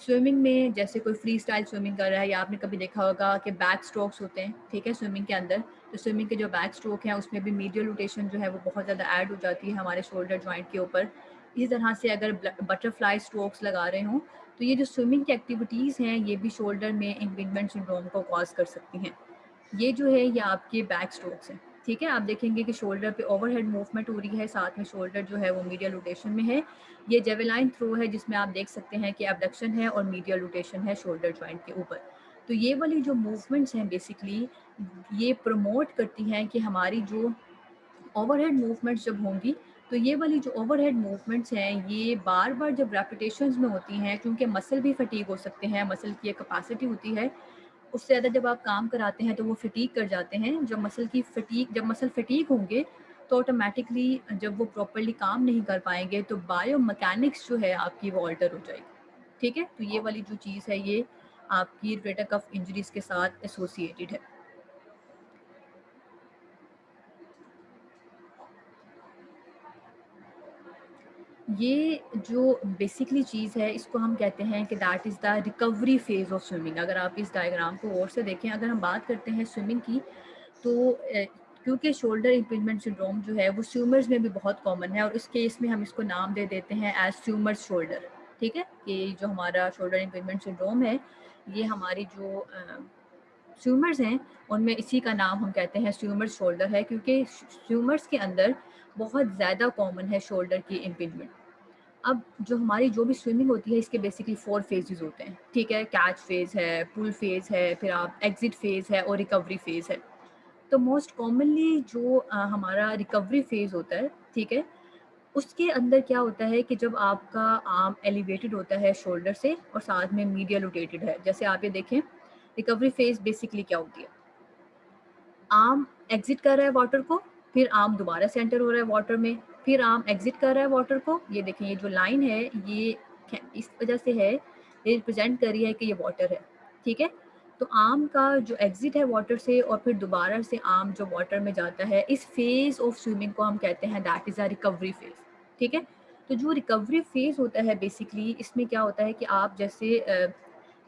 स्विमिंग में जैसे कोई फ्री स्टाइल स्विमिंग कर रहा है, या आपने कभी देखा होगा कि बैक स्ट्रोक्स होते हैं, ठीक है, स्विमिंग के अंदर। तो स्विमिंग के जो बैक स्ट्रोक हैं उसमें भी मीडियल रोटेशन जो है वो बहुत ज़्यादा ऐड हो जाती है हमारे शोल्डर जॉइंट के ऊपर। इसी तरह से अगर बटरफ्लाई स्ट्रोक्स लगा रहे हों तो ये जो स्विमिंग की एक्टिविटीज़ हैं ये भी शोल्डर में इम्पिंजमेंट सिंड्रोम को कॉज कर सकती हैं। ये जो है ये आपके बैक स्ट्रोक्स हैं, ठीक है। आप देखेंगे कि शोल्डर पे ओवरहेड मूवमेंट हो रही है, साथ में शोल्डर जो है वो मीडियल रोटेशन में है। ये जेवेलाइन थ्रो है जिसमें आप देख सकते हैं कि एबडक्शन है और मीडियल रोटेशन है शोल्डर जॉइंट के ऊपर। तो ये वाली जो मूवमेंट्स हैं बेसिकली ये प्रमोट करती हैं कि हमारी जो ओवरहेड मूवमेंट्स जब होंगी तो ये वाली जो ओवरहेड मूवमेंट्स हैं ये बार बार जब रेपिटेशंस में होती हैं, क्योंकि मसल भी फटीग हो सकते हैं, मसल की एक कैपेसिटी होती है, उससे ज़्यादा जब आप काम कराते हैं तो वो फटीग कर जाते हैं। जब मसल फटीग होंगे तो ऑटोमेटिकली जब वो प्रॉपर्ली काम नहीं कर पाएंगे तो बायो मैकेनिक्स जो है आपकी वो ऑल्टर हो जाएगी, ठीक है। तो ये वाली जो चीज़ है ये आपकी रोटेटर कफ इंजरीज के साथ एसोसिएटेड है। ये जो बेसिकली चीज़ है इसको हम कहते हैं कि that is the recovery phase of swimming. अगर आप इस डायग्राम को गौर से देखें, अगर हम बात करते हैं स्विमिंग की तो क्योंकि शोल्डर इम्पिंजमेंट सिंड्रोम जो है वो स्विमर्स में भी बहुत कॉमन है और उस केस में हम इसको नाम दे देते हैं एज स्विमर्स शोल्डर, ठीक है। कि जो हमारा शोल्डर इम्पिंजमेंट सिंड्रोम है ये हमारी जो स्विमर्स हैं उनमें इसी का नाम हम कहते हैं स्विमर्स शोल्डर है, क्योंकि स्विमर्स के अंदर बहुत ज़्यादा कॉमन है शोल्डर की इम्पिंजमेंट। अब जो हमारी जो भी स्विमिंग होती है इसके बेसिकली 4 फेजेस होते हैं, ठीक है। कैच फेज़ है, पुल फेज़ है, फिर आप एग्जिट फेज़ है और रिकवरी फेज़ है। तो मोस्ट कॉमनली जो हमारा रिकवरी फेज़ होता है, ठीक है, उसके अंदर क्या होता है कि जब आपका आर्म एलिवेटेड होता है शोल्डर से और साथ में मीडियल रोटेटेड है। जैसे आप ये देखें, रिकवरी फेज़ बेसिकली क्या होती है, आर्म एग्जिट कर रहा है वाटर को, फिर आर्म दोबारा से एंटर हो रहा है वाटर में, फिर आर्म एग्जिट कर रहा है वाटर को। ये देखें, ये जो लाइन है ये इस वजह से है, ये रिप्रेजेंट कर रही है कि ये वाटर है, ठीक है। तो आर्म का जो एग्जिट है वाटर से और फिर दोबारा से आर्म जो वाटर में जाता है, इस फेज ऑफ स्विमिंग को हम कहते हैं that is a recovery phase, ठीक है। तो जो रिकवरी फेज होता है बेसिकली इसमें क्या होता है कि आप जैसे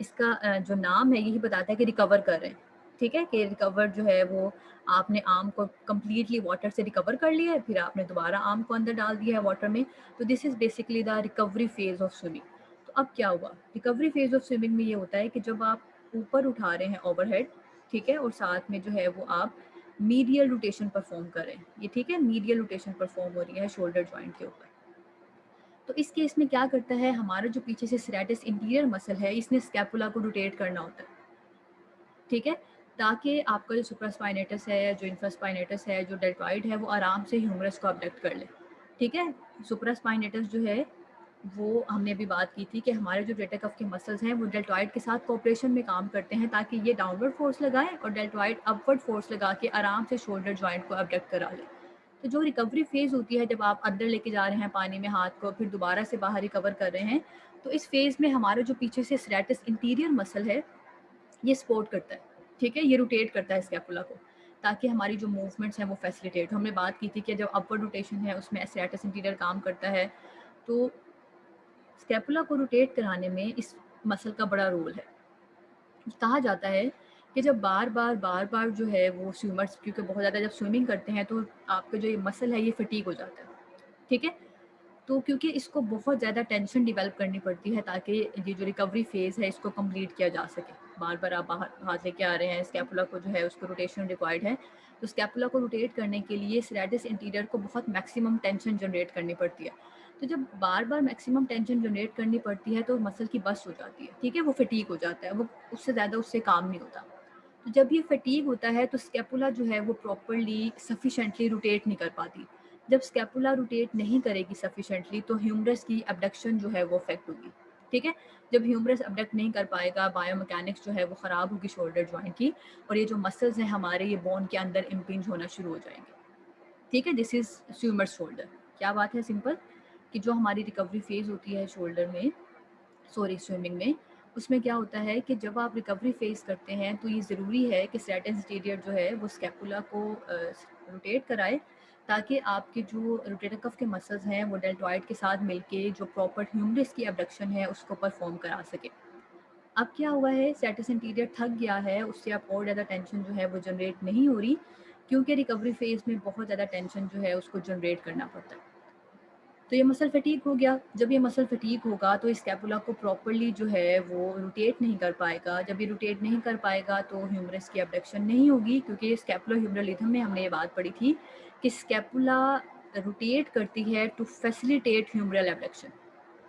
इसका जो नाम है यही बताता है कि रिकवर कर रहे हैं, ठीक है। कि रिकवर जो है वो आपने आर्म को कम्प्लीटली वाटर से रिकवर कर लिया है, फिर आपने दोबारा आर्म को अंदर डाल दिया है वाटर में। तो this is basically the recovery phase of swimming. तो अब क्या हुआ, रिकवरी फेज ऑफ स्विमिंग में ये होता है कि जब आप ऊपर उठा रहे हैं ओवरहेड, ठीक है, और साथ में जो है वो आप मीडियल रोटेशन परफॉर्म कर रहे हैं, ये ठीक है, मीडियल रोटेशन परफॉर्म हो रही है शोल्डर जॉइंट के ऊपर। तो इस केस में क्या करता है, हमारा जो पीछे से सेरेटस इंटीरियर मसल है इसने स्कैपुला को रोटेट करना होता है, ठीक है, ताकि आपका जो सुप्रास्पाइनेटस है, जो इंफ्रास्पाइनेटस है, जो डेल्टॉइड है वो आराम से ह्यूमरस को अबडक्ट कर ले, ठीक है। सुप्रास्पाइनेटस जो है वो हमने अभी बात की थी कि हमारे जो रोटेटर कफ के मसल्स हैं वो डेल्टॉइड के साथ कोऑपरेशन में काम करते हैं ताकि ये डाउनवर्ड फोर्स लगाएं और डेल्टॉइड अपवर्ड फोर्स लगा के आराम से शोल्डर जॉइंट को अबडक्ट करा ले। तो जो रिकवरी फेज़ होती है, जब आप अंदर लेके जा रहे हैं पानी में हाथ को, फिर दोबारा से बाहर रिकवर कर रहे हैं, तो इस फेज़ में हमारा जो पीछे से सेरेटस इंटीरियर मसल है ये सपोर्ट करता है, ठीक है, ये रोटेट करता है स्कैपुला को ताकि हमारी जो मूवमेंट्स हैं वो फैसिलिटेट। हमने बात की थी कि जब अपवर्ड रोटेशन है उसमें सेरेटस इंटीरियर काम करता है, तो स्कैपुला को रोटेट कराने में इस मसल का बड़ा रोल है। कहा जाता है कि जब बार बार जो है वो स्विमर्स, क्योंकि बहुत ज़्यादा जब स्विमिंग करते हैं तो आपका जो ये मसल है ये फटीग हो जाता है, ठीक है। तो क्योंकि इसको बहुत ज़्यादा टेंशन डेवलप करनी पड़ती है ताकि ये जो रिकवरी फेज़ है इसको कंप्लीट किया जा सके। बार बार आप बाहर हाथ लेके आ रहे हैं, स्कैपुला को जो है उसको रोटेशन रिक्वायर्ड है। तो स्कैपुला को रोटेट करने के लिए सेरेटस इंटीरियर को बहुत मैक्सिमम टेंशन जनरेट करनी पड़ती है। तो जब बार बार मैक्सिमम टेंशन जनरेट करनी पड़ती है तो मसल की बस हो जाती है, ठीक है, वो फटीग हो जाता है, वो उससे ज़्यादा उससे काम नहीं होता। तो जब ये फटीग होता है तो स्कैपुला जो है वो प्रॉपरली सफिशेंटली रोटेट नहीं कर पाती। जब स्कैपुला रोटेट नहीं करेगी सफिशेंटली तो ह्यूमरस की अबडक्शन जो है वो अफेक्ट होगी, ठीक है। जब ह्यूमरस अबडक्ट नहीं कर पाएगा, बायोमैकेनिक्स जो है वो ख़राब होगी शोल्डर जॉइंट की, और ये जो मसल्स हैं हमारे ये बोन के अंदर इम्पिंज होना शुरू हो जाएंगे, ठीक है। This is swimmers shoulder. क्या बात है, सिंपल, कि जो हमारी रिकवरी फेज़ होती है शोल्डर में, सॉरी स्विमिंग में, उसमें क्या होता है कि जब आप रिकवरी फेस करते हैं तो ये ज़रूरी है कि स्टैटिन स्टीरियर जो है वो स्कैपुला को रोटेट कराए, ताकि आपके जो रोटेटर कफ के मसल्स हैं वो डेल्टॉइड के साथ मिलके जो प्रॉपर ह्यूमरस की एबडक्शन है उसको परफॉर्म करा सके। अब क्या हुआ है, स्टैटिस इंटीरियर थक गया है, उससे अब और ज़्यादा टेंशन जो है वो जनरेट नहीं हो रही, क्योंकि रिकवरी फेज़ में बहुत ज़्यादा टेंशन जो है उसको जनरेट करना पड़ता है। तो ये मसल फटीग हो गया। जब ये मसल फटीग होगा तो स्कैपुला को प्रॉपर्ली जो है वो रोटेट नहीं कर पाएगा। जब ये रोटेट नहीं कर पाएगा तो ह्यूमरस की एबडक्शन नहीं होगी, क्योंकि स्कैपुलो ह्यूमरल रिदम में हमने ये बात पढ़ी थी कि स्कैपुला रोटेट करती है टू फैसिलिटेट ह्यूमरल एबडक्शन।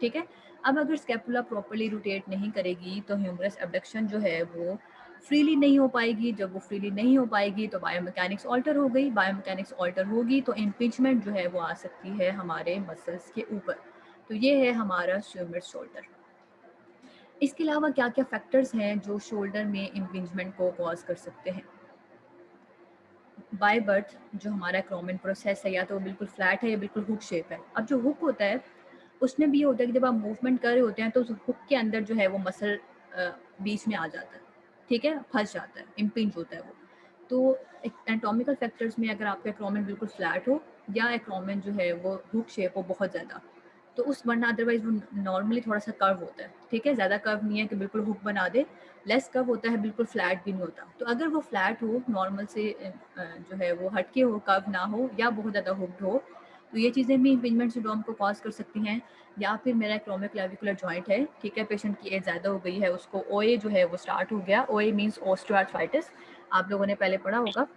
ठीक है। अब अगर स्कैपुला प्रॉपर्ली रोटेट नहीं करेगी तो ह्यूमरस एबडक्शन जो है वो फ्रीली नहीं हो पाएगी। जब वो फ्रीली नहीं हो पाएगी तो बायोमैकेनिक्स ऑल्टर हो गई। बायोमैकेनिक्स ऑल्टर होगी तो इम्पिंचमेंट जो है वो आ सकती है हमारे मसल्स के ऊपर। तो ये है हमारा ह्यूमरस शोल्डर। इसके अलावा क्या क्या फैक्टर्स हैं जो शोल्डर में इम्पिंचमेंट को कॉज कर सकते हैं। बाय बर्थ जो हमारा क्रोमिन प्रोसेस है, या तो बिल्कुल फ्लैट है या बिल्कुल हुक शेप है। अब जो हुक होता है उसमें भी ये होता है कि जब आप मूवमेंट कर रहे होते हैं तो उस हुक के अंदर जो है वो मसल बीच में आ जाता है। ठीक है, फंस जाता है, इम्पिंज होता है वो। तो एनाटॉमिकल फैक्टर्स में अगर आपका एक्रोमिन बिल्कुल फ्लैट हो या एक्रोमिन जो है वो हुक शेप हो बहुत ज़्यादा, तो उस वरना अदरवाइज वो नॉर्मली थोड़ा सा कर्व होता है। ठीक है, ज़्यादा कर्व नहीं है कि बिल्कुल हुक बना दे, लेस कर्व होता है, बिल्कुल फ्लैट भी नहीं होता। तो अगर वो फ्लैट हो, नॉर्मल से जो है वो हटके हो, कर्व ना हो या बहुत ज़्यादा हुक्ड हो, तो ये चीज़ें भी इम्पिंजमेंट सिंड्रोम को कॉज कर सकती हैं। या फिर मेरा एक्रोमिक क्लेविकुलर जॉइंट है, ठीक है, पेशेंट की एज ज़्यादा हो गई है, उसको ओए जो है वो स्टार्ट हो गया। ओए मीन्स ऑस्टियोआर्थराइटिस, आप लोगों ने पहले पढ़ा होगा।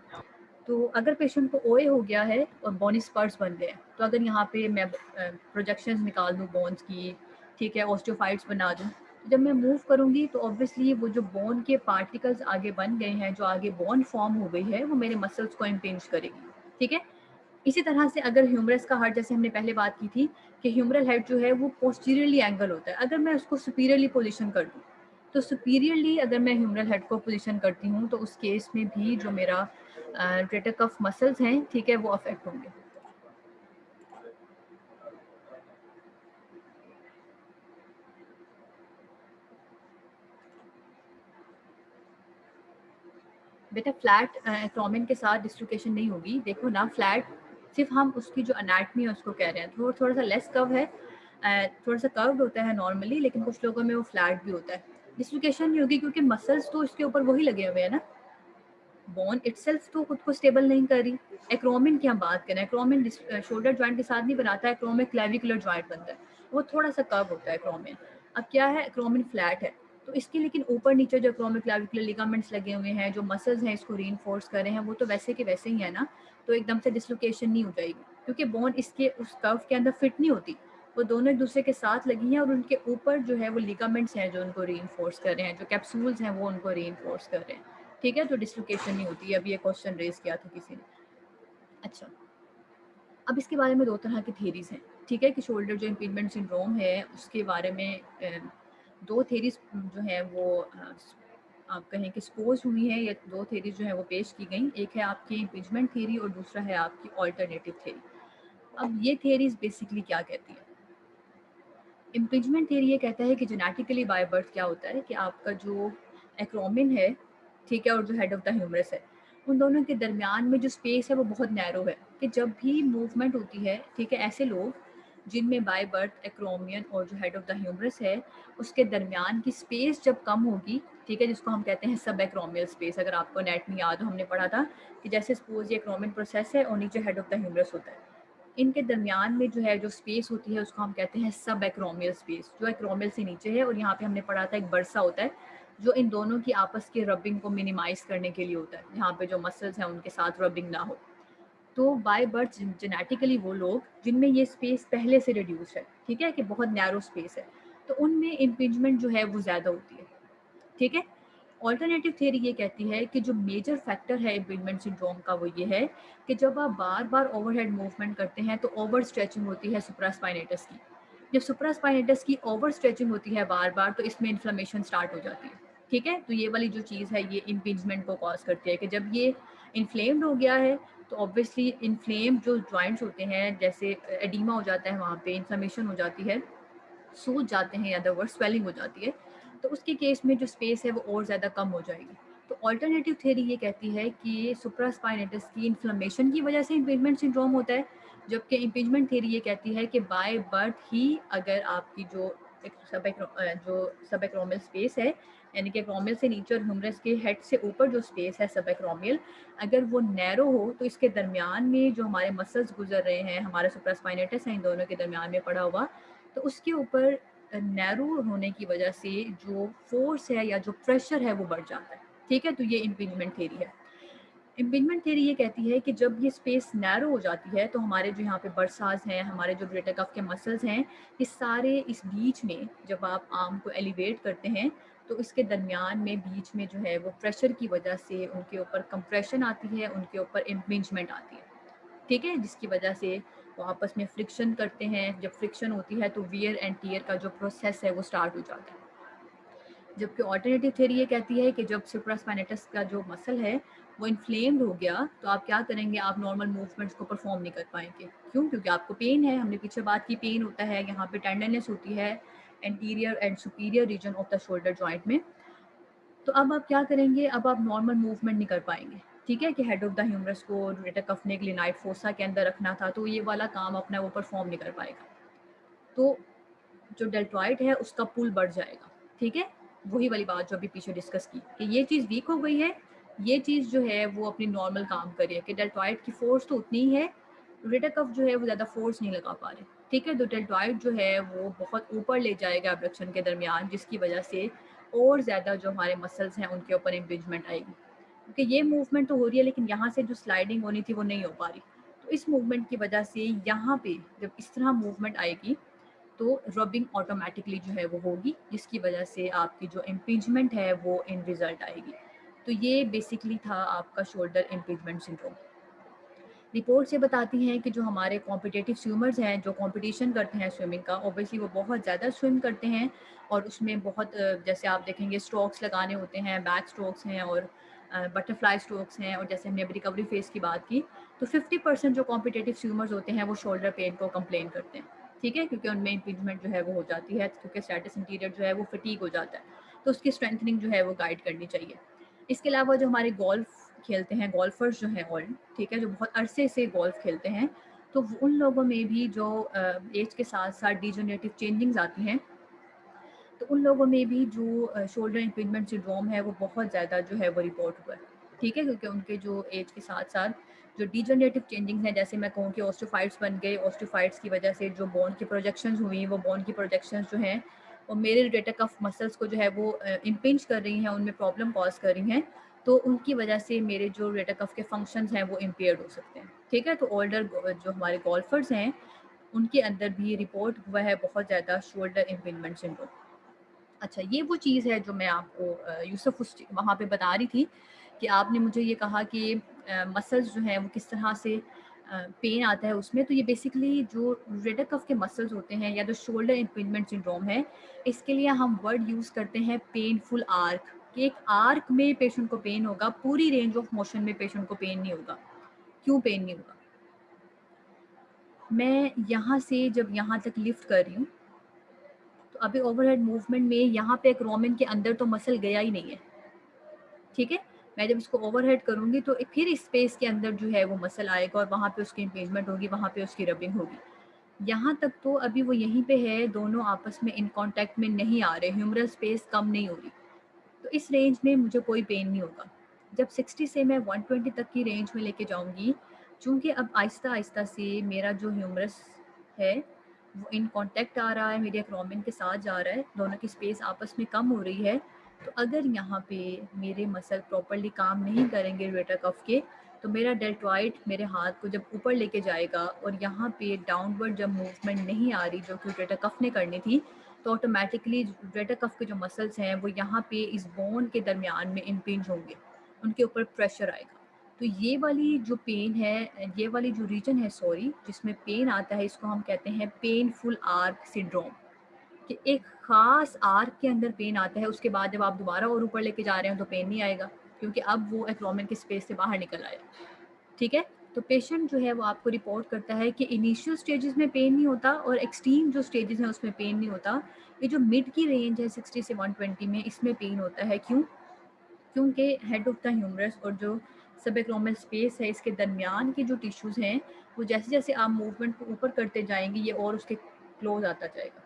तो अगर पेशेंट को ओए हो गया है और बोनी स्पर्स बन गए, तो अगर यहाँ पे मैं प्रोजेक्शंस निकाल दूँ बोन्स की, ठीक है, ऑस्टियोफाइट्स बना दूँ, तो जब मैं मूव करूँगी तो ऑब्वियसली वो जो बोन के पार्टिकल्स आगे बन गए हैं, जो आगे बोन फॉर्म हो गई है, वो मेरे मसल्स को इम्पिंज करेगी। ठीक है। इसी तरह से अगर ह्यूमरस का हार्ट, जैसे हमने पहले बात की थी कि ह्यूमरल हेड जो है वो पोस्टीरियरली एंगल होता है, अगर मैं उसको सुपीरियरली पोजीशन कर दूँ, तो सुपीरियरली अगर मैं ह्यूमरल हेड को पोजीशन करती हूँ तो उस केस में भी जो मेरा रोटेटर कफ मसल्स हैं, ठीक है, वो अफेक्ट होंगे। बेटा फ्लैट एक्रोमिन के साथ डिस्लोकेशन नहीं होगी। देखो ना, फ्लैट सिर्फ हम उसकी जो अनाटमी है उसको कह रहे हैं। थोड़ा सा लेस कर्व है, थोड़ा सा कर्व्ड होता है नॉर्मली, लेकिन कुछ लोगों में वो फ्लैट भी होता है। डिस्लोकेशन नहीं होगी क्योंकि मसल्स तो इसके ऊपर वही लगे हुए हैं ना, बोन इटसेल्फ तो खुद को स्टेबल नहीं कर रही। एक्रोमिन की हम बात करें, एक्रोमिन शोल्डर जॉइंट के साथ नहीं बनाता है, एक्रोमिक क्लेविकुलर जॉइंट बनता है, वो थोड़ा सा कर्व होता है एक्रोमिन। अब क्या है, एक्रोमिन फ्लैट है तो इसके लेकिन ऊपर नीचे जो एक्रोमिक क्लेविकुलर लिगामेंट्स लगे हुए हैं, जो मसल्स हैं इसको रीइंफोर्स कर रहे हैं, वो तो वैसे के वैसे ही है ना, तो एकदम से डिसलोकेशन नहीं हो जाएगी, क्योंकि बोन इसके उस कर्व के अंदर फिट नहीं होती, वो दोनों एक दूसरे के साथ लगी हैं और उनके ऊपर जो है वो लिगामेंट्स हैं जो उनको रीइंफोर्स कर रहे हैं, जो कैप्सूल्स हैं वो उनको रीइंफोर्स कर रहे हैं। ठीक है, तो डिसलोकेशन नहीं होती। अभी ये क्वेश्चन रेज किया था किसी ने। अच्छा, अब इसके बारे में दो तरह की थेरीज हैं। ठीक है, कि शोल्डर जो इम्पिंजमेंट सिंड्रोम है उसके बारे में दो थेरीज जो है वो आप कहें कि सपोज हुई है, या दो थेरीज जो है वो पेश की गई। एक है आपकी इम्पिंजमेंट थेरी और दूसरा है आपकी ऑल्टरनेटिव थेरी। अब ये थेरीज बेसिकली क्या कहती है? इम्पिंजमेंट थेरी ये कहता है कि जेनेटिकली बाय बर्थ क्या होता है कि आपका जो एक्रोमिन है, ठीक है, और जो हेड ऑफ द ह्यूमरस है, उन दोनों के दरमियान में जो स्पेस है वो बहुत नैरो है, कि जब भी मूवमेंट होती है, ठीक है, ऐसे लोग जिनमें बाय बर्थ एक्रोमियन और जो हेड ऑफ द ह्यूमरस है उसके दरमियान की स्पेस जब कम होगी, ठीक है, जिसको हम कहते हैं सब एक्रोमियल स्पेस। अगर आपको नेट में याद हो, हमने पढ़ा था कि जैसे सपोज ये एक्रोमिन प्रोसेस है और नीचे हेड ऑफ द ह्यूमरस होता है, इनके दरमियान में जो है जो स्पेस होती है उसको हम कहते हैं सब एक्रोमियल स्पेस, जो एक्रोमियल से नीचे है। और यहाँ पे हमने पढ़ा था एक बरसा होता है जो इन दोनों की आपस की रबिंग को मिनिमाइज करने के लिए होता है, यहाँ पे जो मसल्स हैं उनके साथ रबिंग ना हो। तो बाय बर्थ जेनेटिकली वो लोग जिनमें ये स्पेस पहले से रिड्यूस है, ठीक है, कि बहुत नैरो स्पेस है, तो उनमें इम्पिंजमेंट जो है वो ज़्यादा होती है। ठीक है। ऑल्टरनेटिव थ्योरी ये कहती है कि जो मेजर फैक्टर है इम्पिंजमेंट सिंड्रोम का वो ये है कि जब आप बार बार ओवरहेड मूवमेंट करते हैं तो ओवर स्ट्रेचिंग होती है सुप्रास्पाइनेटस की। जब सुप्रास्पाइनेटस की ओवर स्ट्रेचिंग होती है बार बार तो इसमें इन्फ्लेमेशन स्टार्ट हो जाती है। ठीक है, तो ये वाली जो चीज़ है ये इम्पिंजमेंट को कॉज करती है कि जब ये इन्फ्लेम्ड हो गया है तो ऑब्वियसली इन्फ्लेम्ड जो जॉइंट्स होते हैं, जैसे एडिमा हो जाता है, वहाँ पे इन्फ्लेमेशन हो जाती है, सूज जाते हैं, अदर वर्ड स्वेलिंग हो जाती है, तो उसके केस में जो स्पेस है वो और ज़्यादा कम हो जाएगी। तो ऑल्टरनेटिव थ्योरी ये कहती है कि सुप्रास्पाइनेटस की इन्फ्लेमेशन की वजह से इम्पीचमेंट सिंड्रोम होता है, जबकि इम्पीचमेंट थ्योरी ये कहती है कि बाय बर्थ ही अगर आपकी जो सबएक्रोमियल स्पेस है, यानी कि एक्रोमियल से नीचे और ह्यूमरस के हेड से ऊपर जो स्पेस है सबएक्रोमियल, अगर वो नैरो हो तो इसके दरमियान में जो हमारे मसल्स गुजर रहे हैं, हमारे सुप्रास्पाइनेटस है इन दोनों के दरमियान में पड़ा हुआ, तो उसके ऊपर नैरो होने की वजह से जो फोर्स है या जो प्रेशर है वो बढ़ जाता है। ठीक है, तो ये इम्पीचमेंट थ्योरी है। इम्पीचमेंट थ्योरी ये कहती है कि जब ये स्पेस नैरो हो जाती है तो हमारे जो यहाँ पे बरसाज हैं, हमारे जो ग्रेटर कफ के मसल्स हैं, ये सारे इस बीच में जब आप आर्म को एलिवेट करते हैं तो इसके दरमियान में बीच में जो है वो प्रेशर की वजह से उनके ऊपर कंप्रेशन आती है, उनके ऊपर इम्पिंजमेंट आती है। ठीक है, जिसकी वजह से वो आपस में फ्रिक्शन करते हैं। जब फ्रिक्शन होती है तो वियर एंड टियर का जो प्रोसेस है वो स्टार्ट हो जाता है। जबकि ऑल्टरनेटिव थ्योरी ये कहती है कि जब सुप्रास्पाइनेटस का जो मसल है वो इन्फ्लेम्ड हो गया तो आप क्या करेंगे, आप नॉर्मल मूवमेंट्स को परफॉर्म नहीं कर पाएंगे। क्यों? क्योंकि आपको पेन है, हमने पीछे बात की, पेन होता है, यहाँ पे टेंडरनेस होती है anterior and superior region of the shoulder joint में। तो अब आप क्या करेंगे, अब आप नॉर्मल मूवमेंट नहीं कर पाएंगे। ठीक है, कि हेड ऑफ द ह्यूमरस को रोटेटर कफ ने ग्लिनाइड फोसा के अंदर रखना था, तो ये वाला काम अपना वो परफॉर्म नहीं कर पाएगा। तो जो डेल्टॉइड है उसका पुल बढ़ जाएगा। ठीक है, वही वाली बात जो अभी पीछे डिस्कस की कि ये चीज़ वीक हो गई है, ये चीज़ जो है वो अपनी नॉर्मल काम कर रही है कि डेल्टॉइड की फोर्स तो उतनी ही है, रोटेटर कफ जो है वो ज़्यादा फोर्स नहीं लगा पा रहे। ठीक है, तो डेल्टॉइड जो है वो बहुत ऊपर ले जाएगा एब्डक्शन के दरमियान, जिसकी वजह से और ज़्यादा जो हमारे मसल्स हैं उनके ऊपर इम्पिंजमेंट आएगी। क्योंकि ये मूवमेंट तो हो रही है लेकिन यहाँ से जो स्लाइडिंग होनी थी वो नहीं हो पा रही। तो इस मूवमेंट की वजह से यहाँ पे जब इस तरह मूवमेंट आएगी तो रबिंग ऑटोमेटिकली जो है वो होगी, जिसकी वजह से आपकी जो इम्पिंजमेंट है वो इन रिजल्ट आएगी। तो ये बेसिकली था आपका शोल्डर इम्पिंजमेंट सिंड्रोम। रिपोर्ट से बताती हैं कि जो हमारे कॉम्पिटिटिव स्विमर्स हैं, जो कंपटीशन करते हैं स्विमिंग का, ऑब्वियसली वो बहुत ज़्यादा स्विम करते हैं और उसमें बहुत जैसे आप देखेंगे स्ट्रोक्स लगाने होते हैं, बैक स्ट्रोक्स हैं और बटरफ्लाई स्ट्रोक्स हैं, और जैसे हमने अभी रिकवरी फेज की बात की तो 50% जो कॉम्पिटिटिव स्विमर्स होते हैं वो शोल्डर पेन को कंप्लेन करते हैं। ठीक है, क्योंकि उनमें इम्पिंजमेंट जो है वो हो जाती है, क्योंकि स्टैटस इंटीरियर जो है वो फटीग हो जाता है, तो उसकी स्ट्रेंथनिंग जो है वो गाइड करनी चाहिए। इसके अलावा जो हमारे गोल्फ खेलते हैं, गोल्फर्स जो हैं ऑल, ठीक है, जो बहुत अरसे से गोल्फ खेलते हैं, तो उन लोगों में भी जो एज के साथ साथ डिजनरेटिव चेंजिंग्स आती हैं, तो उन लोगों में भी जो शोल्डर इम्पिंजमेंट सिंड्रोम है वो बहुत ज़्यादा जो है वो रिपोर्ट हुआ है। ठीक है, क्योंकि उनके जो एज के साथ साथ जो डिजनरेटिव चेंजिंग्स हैं, जैसे मैं कहूँ कि ऑस्टियोफाइट्स बन गए, ऑस्टियोफाइट्स की वजह से जो बोन की प्रोजेक्शंस हुई, वो बोन की प्रोजेक्शंस जो हैं वो मेरे रोटेटर कफ मसल्स को जो है वो इम्पिंज कर रही हैं, उनमें प्रॉब्लम कॉज कर रही हैं, तो उनकी वजह से मेरे जो रोटेटर कफ के फंक्शंस हैं वो इम्पेयर्ड हो सकते हैं। ठीक है, तो ओल्डर जो हमारे गोल्फर्स हैं उनके अंदर भी रिपोर्ट हुआ है बहुत ज़्यादा शोल्डर इम्पिंजमेंट सिंड्रोम। अच्छा, ये वो चीज़ है जो मैं आपको यूसुफ उस वहाँ पे बता रही थी कि आपने मुझे ये कहा कि मसल्स जो हैं वो किस तरह से पेन आता है उसमें। तो ये बेसिकली जो रोटेटर कफ के मसल्स होते हैं या जो शोल्डर इम्पिंजमेंट सिंड्रोम है, इसके लिए हम वर्ड यूज़ करते हैं पेनफुल आर्क, कि एक आर्क में पेशेंट को पेन होगा, पूरी रेंज ऑफ मोशन में पेशेंट को पेन नहीं होगा। क्यों पेन नहीं होगा? मैं यहाँ से जब यहाँ तक लिफ्ट कर रही हूँ तो अभी ओवरहेड मूवमेंट में यहाँ पे एक्रोमियन के अंदर तो मसल गया ही नहीं है। ठीक है, मैं जब इसको ओवरहेड करूँगी तो फिर इस स्पेस के अंदर जो है वो मसल आएगा और वहाँ पे उसकी इंगेजमेंट होगी, वहाँ पे उसकी रबिंग होगी। यहाँ तक तो अभी वो यहीं पे है, दोनों आपस में इन कांटेक्ट में नहीं आ रहे, ह्यूमरल स्पेस कम नहीं हो रही, तो इस रेंज में मुझे कोई पेन नहीं होगा। जब 60 से मैं 120 तक की रेंज में लेके जाऊँगी, चूँकि अब आहिस्ता आहिस्ता से मेरा जो ह्यूमरस है वो इन कांटेक्ट आ रहा है, मेरे एक्रोमियन के साथ जा रहा है, दोनों की स्पेस आपस में कम हो रही है, तो अगर यहाँ पे मेरे मसल प्रॉपर्ली काम नहीं करेंगे रोटेटर कफ के, तो मेरा डेल्टॉइड मेरे हाथ को जब ऊपर लेके जाएगा और यहाँ पे डाउनवर्ड जब मूवमेंट नहीं आ रही जो कि रोटेटर कफ ने करनी थी, तो ऑटोमेटिकली रोटेटर कफ के जो मसल्स हैं वो यहाँ पे इस बोन के दरमियान में इम्पिंज होंगे, उनके ऊपर प्रेशर आएगा। तो ये वाली जो पेन है, ये वाली जो रीजन है सॉरी जिसमें पेन आता है, इसको हम कहते हैं पेनफुल आर्क सिंड्रोम, कि एक खास आर्क के अंदर पेन आता है, उसके बाद जब आप दोबारा और ऊपर लेके जा रहे हैं तो पेन नहीं आएगा, क्योंकि अब वो एक्रोमियन की स्पेस से बाहर निकल आया। ठीक है, तो पेशेंट जो है वो आपको रिपोर्ट करता है कि इनिशियल स्टेजेस में पेन नहीं होता और एक्सट्रीम जो स्टेजेस हैं उसमें पेन नहीं होता। ये जो मिड की रेंज है 60 से 120 में, इसमें पेन होता है। क्यों? क्योंकि हेड ऑफ द ह्यूमरस और जो सबएक्रोमियल स्पेस है इसके दरमियान के जो टिश्यूज़ हैं वो जैसे जैसे आप मूवमेंट को ऊपर करते जाएंगे ये और उसके क्लोज आता जाएगा,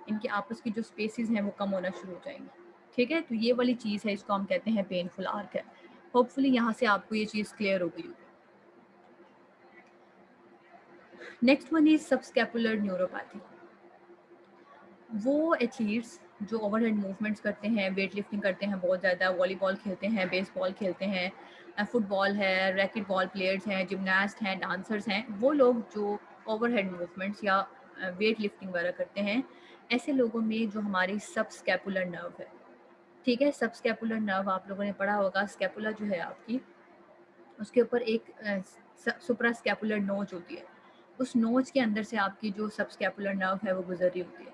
इनके आपस की जो स्पेसिस हैं वो कम होना शुरू हो जाएंगी। ठीक है, तो ये वाली चीज़ है, इसको हम कहते हैं पेनफुल आर्क है। होपफुली यहाँ से आपको ये चीज़ क्लियर हो गई होगी। Next one is subscapular neuropathy. वो एथलीट्स जो ओवरहेड मूवमेंट्स करते हैं, वेट लिफ्टिंग करते हैं बहुत ज़्यादा, वॉलीबॉल खेलते हैं, बेसबॉल खेलते हैं, फुटबॉल है, रैकेट बॉल प्लेयर्स हैं, जिमनास्ट हैं, डांसर्स हैं, वो लोग जो ओवरहेड मूवमेंट्स या वेट लिफ्टिंग वगैरह करते हैं, ऐसे लोगों में जो हमारी सबस्कैपुलर नर्व है, ठीक है, सबस्कैपुलर नर्व आप लोगों ने पढ़ा होगा, स्कैपुला जो है आपकी, उसके ऊपर एक सुप्रास्कैपुलर नोच होती है, उस नोच के अंदर से आपकी जो सबस्कैपुलर नर्व है वो गुजर रही होती है।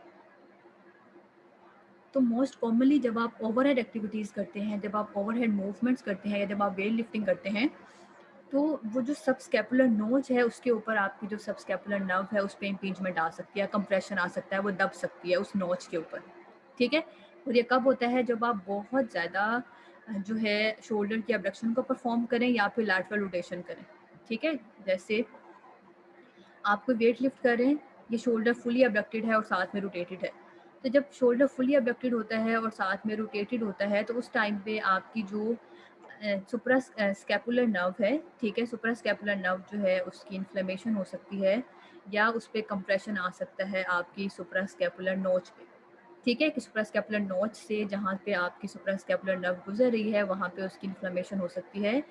तो मोस्ट कॉमनली जब आप ओवरहेड एक्टिविटीज़ करते हैं, जब आप ओवरहेड मूवमेंट्स करते हैं या जब आप वेट लिफ्टिंग करते हैं, तो वो जो सबस्कैपुलर नोच है उसके ऊपर आपकी जो सबस्कैपुलर नर्व है उस पर इम्पींजमेंट आ सकती है, कंप्रेशन आ सकता है, वो दब सकती है उस नोच के ऊपर। ठीक है, और ये कब होता है? जब आप बहुत ज़्यादा जो है शोल्डर की अबडक्शन को परफॉर्म करें या फिर लैटरल रोटेशन करें। ठीक है, जैसे आप कोई वेट लिफ्ट कर रहे हैं, ये शोल्डर फुली अबडक्टेड है और साथ में रोटेटेड है, तो जब शोल्डर फुली अबडक्टेड होता है और साथ में रोटेटेड होता है तो उस टाइम पे आपकी जो सुप्रा स्कैपुलर नर्व है, ठीक है, सुप्रा स्कैपुलर नर्व जो है उसकी इन्फ्लेमेशन हो सकती है या उस पर कंप्रेशन आ सकता है आपकी सुप्रा स्कैपुलर नोच पे। ठीक है, कि सुप्रा स्कैपुलर नोच से जहाँ पे आपकी सुप्रा स्कैपुलर नर्व गुजर रही है वहाँ पे उसकी इन्फ्लेमेशन हो सकती है।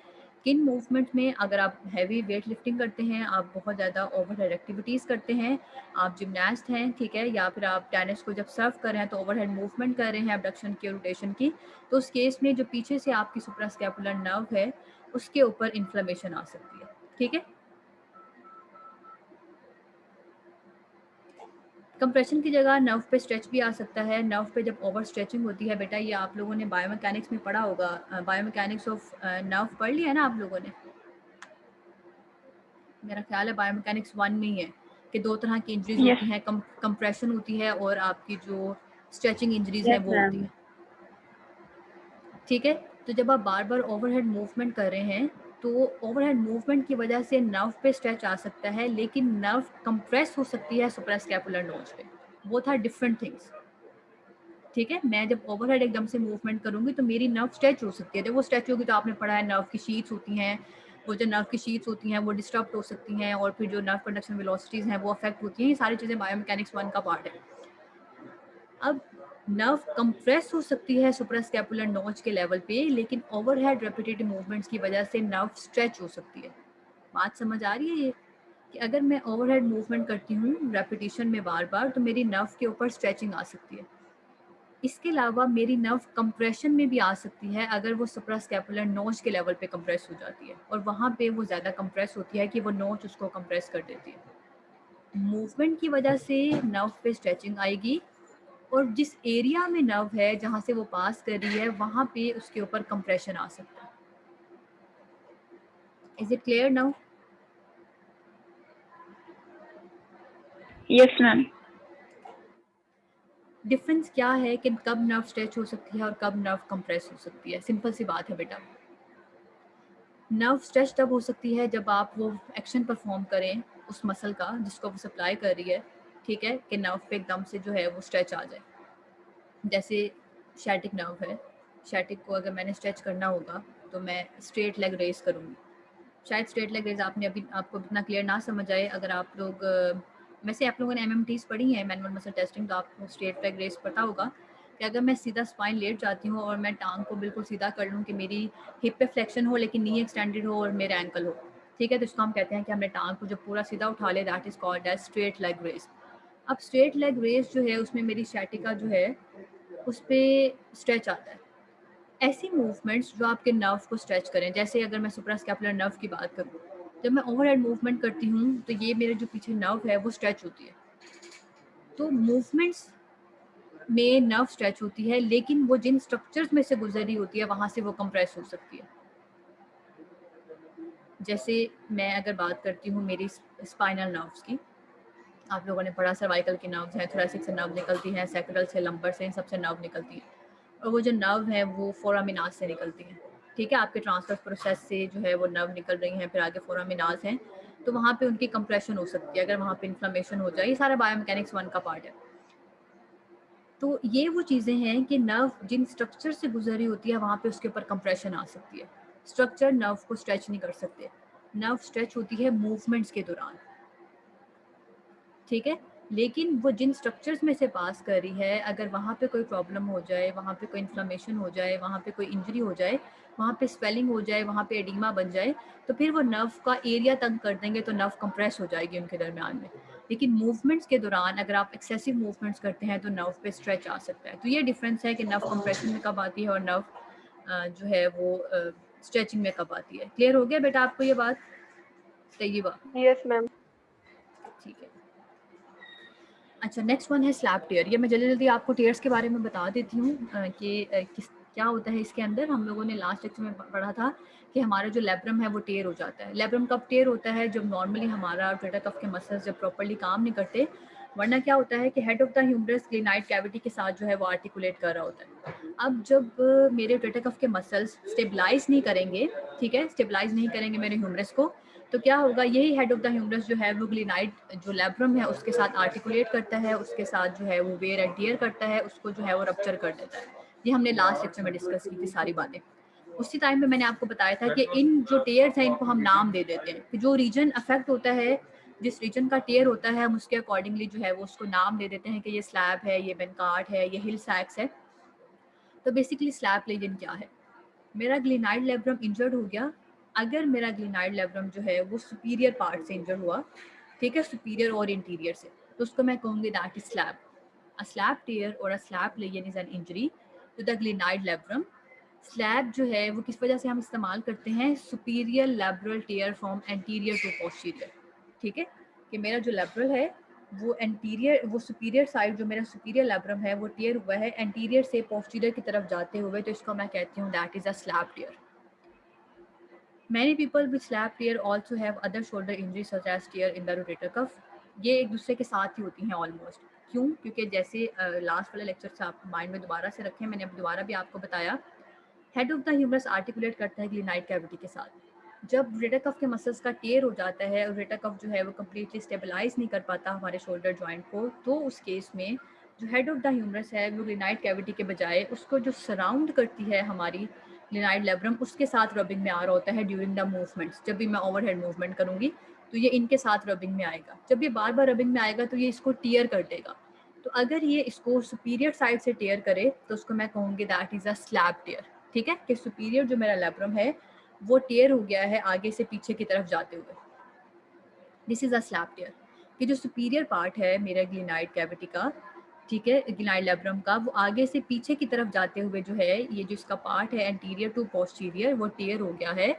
किन मूवमेंट में? अगर आप हैवी वेट लिफ्टिंग करते हैं, आप बहुत ज़्यादा ओवरहेड एक्टिविटीज़ करते हैं, आप जिमनास्ट हैं, ठीक है, या फिर आप टेनिस को जब सर्व कर रहे हैं तो ओवरहेड मूवमेंट कर रहे हैं अबडक्शन की, रोटेशन की, तो उस केस में जो पीछे से आपकी सुप्रास्कैपुलर नर्व है उसके ऊपर इन्फ्लेमेशन आ सकती है। ठीक है, कंप्रेशन की जगह नर्व पे स्ट्रेच भी आ सकता है। नर्व पे जब ओवर स्ट्रेचिंग होती है, बेटा ये आप लोगों ने बायोमैकेनिक्स में पढ़ा होगा, बायोमैकेनिक्स ऑफ नर्व पढ़ लिया है ना आप लोगों ने? मेरा ख्याल है बायोमैकेनिक्स 1 में ही है कि दो तरह की इंजरीज Yes, होती हैं, कंप्रेशन होती है और आपकी जो स्ट्रेचिंग इंजरीज है yes, वो होती ma'am. है। ठीक है, तो जब आप बार बार ओवरहेड मूवमेंट कर रहे हैं तो ओवरहेड मूवमेंट की वजह से नर्व पे स्ट्रेच आ सकता है, लेकिन नर्व कंप्रेस हो सकती है सुप्रास्कैपुलर नोच पे। Both are different things. ठीक है, मैं जब ओवरहेड एकदम से मूवमेंट करूंगी तो मेरी नर्व स्ट्रेच हो सकती है, जब वो स्ट्रेच होगी तो आपने पढ़ा है नर्व की शीट्स होती हैं, वो जो नर्व की शीट्स होती हैं वो डिस्टर्ब हो सकती हैं और फिर जो नर्व कंडक्शन वेलोसिटीज़ हैं वो अफेक्ट होती हैं। ये सारी चीज़ें बायोमैकेनिक्स 1 का पार्ट है। अब नर्व कंप्रेस हो सकती है सुप्रास्कैपुलर नोच के लेवल पे, लेकिन ओवरहेड रेपिटेटिव मूवमेंट्स की वजह से नर्व स्ट्रेच हो सकती है। बात समझ आ रही है ये कि अगर मैं ओवरहेड मूवमेंट करती हूँ रेपिटेशन में बार बार तो मेरी नर्व के ऊपर स्ट्रेचिंग आ सकती है। इसके अलावा मेरी नर्व कंप्रेशन में भी आ सकती है अगर वो सुप्रास्कैपुलर नोच के लेवल पे कंप्रेस हो जाती है और वहाँ पे वो ज़्यादा कंप्रेस होती है कि वो नोच उसको कंप्रेस कर देती है। मूवमेंट की वजह से नर्व पे स्ट्रेचिंग आएगी और जिस एरिया में नर्व है जहाँ से वो पास कर रही है वहाँ पे उसके ऊपर कंप्रेशन आ सकता है। Is it clear now? Yes, ma'am. Difference क्या है कि कब नर्व स्ट्रेच हो सकती है और कब नर्व कंप्रेस हो सकती है? सिंपल सी बात है बेटा, नर्व स्ट्रेच तब हो सकती है जब आप वो एक्शन परफॉर्म करें उस मसल का जिसको वो सप्लाई कर रही है, ठीक है, कि नर्व पे एकदम से जो है वो स्ट्रेच आ जाए। जैसे शैटिक नर्व है, शैटिक को अगर मैंने स्ट्रेच करना होगा तो मैं स्ट्रेट लेग रेस करूँगी। शायद स्ट्रेट लेग रेस आपने अभी आपको इतना क्लियर ना समझ आए। अगर आप लोग वैसे आप लोगों ने MMTs पढ़ी हैं, मैनुअल मसल टेस्टिंग, तो आपको स्ट्रेट लेग रेस पता होगा कि अगर मैं सीधा स्पाइन लेट जाती हूँ और मैं टांग को बिल्कुल सीधा कर लूँ कि मेरी हिप पे फ्लेक्शन हो लेकिन नी एक्सटेंडेड हो और मेरा एंकल हो, ठीक है, तो इसको हम कहते हैं कि हमने टांग को जब पूरा सीधा उठा ले, that is called as straight leg raise. अब स्ट्रेट लेग रेस जो है उसमें मेरी शैटिका जो है उस पर स्ट्रेच आता है। ऐसी मूवमेंट्स जो आपके नर्व को स्ट्रेच करें, जैसे अगर मैं सुप्रास्कैपुलर नर्व की बात करूँ, जब मैं ओवरहेड मूवमेंट करती हूँ तो ये मेरे जो पीछे नर्व है वो स्ट्रेच होती है। तो मूवमेंट्स में नर्व स्ट्रेच होती है, लेकिन वो जिन स्ट्रक्चर्स में से गुजर रही होती है वहाँ से वो कंप्रेस हो सकती है। जैसे मैं अगर बात करती हूँ मेरी स्पाइनल नर्व्स की, आप लोगों ने पढ़ा सर्वाइकल की नर्व्स हैं, थोरेसिक से नर्व निकलती हैं, सैक्रल से, लंबर से, इन सबसे नर्व निकलती है। और वो जो नर्व है वो फोरामिनाज से निकलती है, ठीक है। आपके ट्रांसफर प्रोसेस से जो है वो नर्व निकल रही हैं, फिर आगे फोरामिनाज हैं, तो वहाँ पे उनकी कंप्रेशन हो सकती है अगर वहाँ पे इन्फ्लेमेशन हो जाए। ये सारा बायोमैकेनिक्स 1 का पार्ट है। तो ये वो चीज़ें हैं कि नर्व जिन स्ट्रक्चर से गुजर रही होती है वहाँ पे उसके ऊपर कंप्रेशन आ सकती है। स्ट्रक्चर नर्व को स्ट्रेच नहीं कर सकते। नर्व स्ट्रेच होती है मूवमेंट्स के दौरान, ठीक है। लेकिन वो जिन स्ट्रक्चर्स में से पास कर रही है, अगर वहाँ पे कोई प्रॉब्लम हो जाए, वहाँ पे कोई इन्फ्लेमेशन हो जाए, वहाँ पे कोई इंजरी हो जाए, वहाँ पे स्वेलिंग हो जाए, वहाँ पे एडिमा बन जाए, तो फिर वो नर्व का एरिया तंग कर देंगे, तो नर्व कंप्रेस हो जाएगी उनके दरमियान में। लेकिन मूवमेंट्स के दौरान अगर आप एक्सेसिव मूवमेंट्स करते हैं तो नर्व पे स्ट्रेच आ सकता है। तो ये डिफरेंस है कि नर्व कंप्रेशन में कब आती है और नर्व जो है वो स्ट्रेचिंग में कब आती है। क्लियर हो गया बेटा आपको ये बात? तय्यबा, यस मैम। ठीक है। अच्छा, नेक्स्ट वन है स्लैप टेयर। ये मैं जल्दी जल्दी आपको टेयर्स के बारे में बता देती हूँ कि क्या होता है इसके अंदर। हम लोगों ने लास्ट लेक्चर में पढ़ा था कि हमारा जो लेब्रम है वो टेयर हो जाता है। लेब्रम कब टेयर होता है? जब नॉर्मली हमारा रोटेटर कफ के मसल्स जब प्रॉपर्ली काम नहीं करते, वरना क्या होता है कि head of the humerus glenoid cavity के साथ जो है वो आर्टिकुलेट कर रहा होता है। अब जब मेरे रोटेटर कफ के मसल्स स्टेबलाइज नहीं करेंगे, ठीक है, स्टेबलाइज नहीं करेंगे मेरे ह्यूमरस को, तो क्या होगा, यही हेड ऑफ द ह्यूमरस जो है वो ग्लिनाइड जो लेब्रम है उसके साथ आर्टिकुलेट करता है, उसके साथ जो है वो वेयर एंड टियर करता है, उसको जो है वो रप्चर कर देता है। ये हमने लास्ट लेक्चर में डिस्कस की थी सारी बातें। उसी टाइम पे मैंने आपको बताया था कि इन जो टेयर्स हैं इनको हम नाम दे देते हैं कि जो रीजन अफेक्ट होता है, जिस रीजन का टेयर होता है, हम उसके अकॉर्डिंगली जो है वो उसको नाम दे देते हैं कि ये स्लैब है, ये बेनकार्ड है, ये हिल सैक्स है। तो बेसिकली स्लैब लेजन क्या है? मेरा ग्लिनाइड लेब्रम इंजर्ड हो गया। अगर मेरा ग्लिनाइड लेब्रम जो है वो सुपीरियर पार्ट से इंजर्ड हुआ, ठीक है, सुपीरियर और इंटीरियर से, तो उसको मैं कहूँगी that is SLAP. A SLAP tear और a SLAP lesion is an injury to the glenoid labrum. SLAP जो है वो किस वजह से हम इस्तेमाल करते हैं? Superior labral tear from anterior to posterior, ठीक है, कि मेरा जो लेब्रल है वो एंटीरियर, वो सुपीरियर साइड जो मेरा सुपीरियर लेब्रम है वो टेयर हुआ है एंटीरियर से पोस्टीरियर की तरफ जाते हुए, तो इसको मैं कहती हूँ that is a SLAP tear. Many people with slap tear also have other shoulder injuries such as tear in the rotator cuff. ये एक दूसरे के साथ ही होती हैं ऑलमोस्ट। क्यों? क्योंकि जैसे लास्ट वाले लेक्चर से आप माइंड में दोबारा से रखें, मैंने अब दोबारा भी आपको बताया, head of the humerus articulate करता है ग्लिनाइड कैविटी के साथ। जब रोटेटर कफ के मसल्स का टेयर हो जाता है और रोटेटर कफ जो है वो कम्प्लीटली स्टेबलाइज नहीं कर पाता हमारे शोल्डर जॉइंट को, तो उस केस में जो हेड ऑफ द ह्यूमरस है वो ग्लिनाइड कैविटी के बजाय उसको जो सराउंड करती है हमारी ग्लिनाइड लेब्रम, उसके साथ रबिंग में आ रहा होता है ड्यूरिंग द मूवमेंट्स। जब भी मैं ओवरहेड मूवमेंट करूंगी तो ये इनके साथ रबिंग में आएगा। जब ये बार बार रबिंग में आएगा तो ये इसको टीयर कर देगा। तो अगर ये इसको सुपीरियर साइड से टेयर करे तो उसको मैं कहूँगी दैट इज अ स्लैब टेयर, ठीक है, कि सुपीरियर जो मेरा लेब्रम है वो टेयर हो गया है आगे से पीछे की तरफ जाते हुए। दिस इज अ स्लैब टेयर, कि जो सुपीरियर पार्ट है मेरा ग्लिनाइड कैविटी का, ठीक है, ग्लिनाइड लेब्रम का, वो आगे से पीछे की तरफ जाते हुए जो है ये जो इसका पार्ट है एंटीरियर टू पोस्टीरियर वो टेयर हो गया है,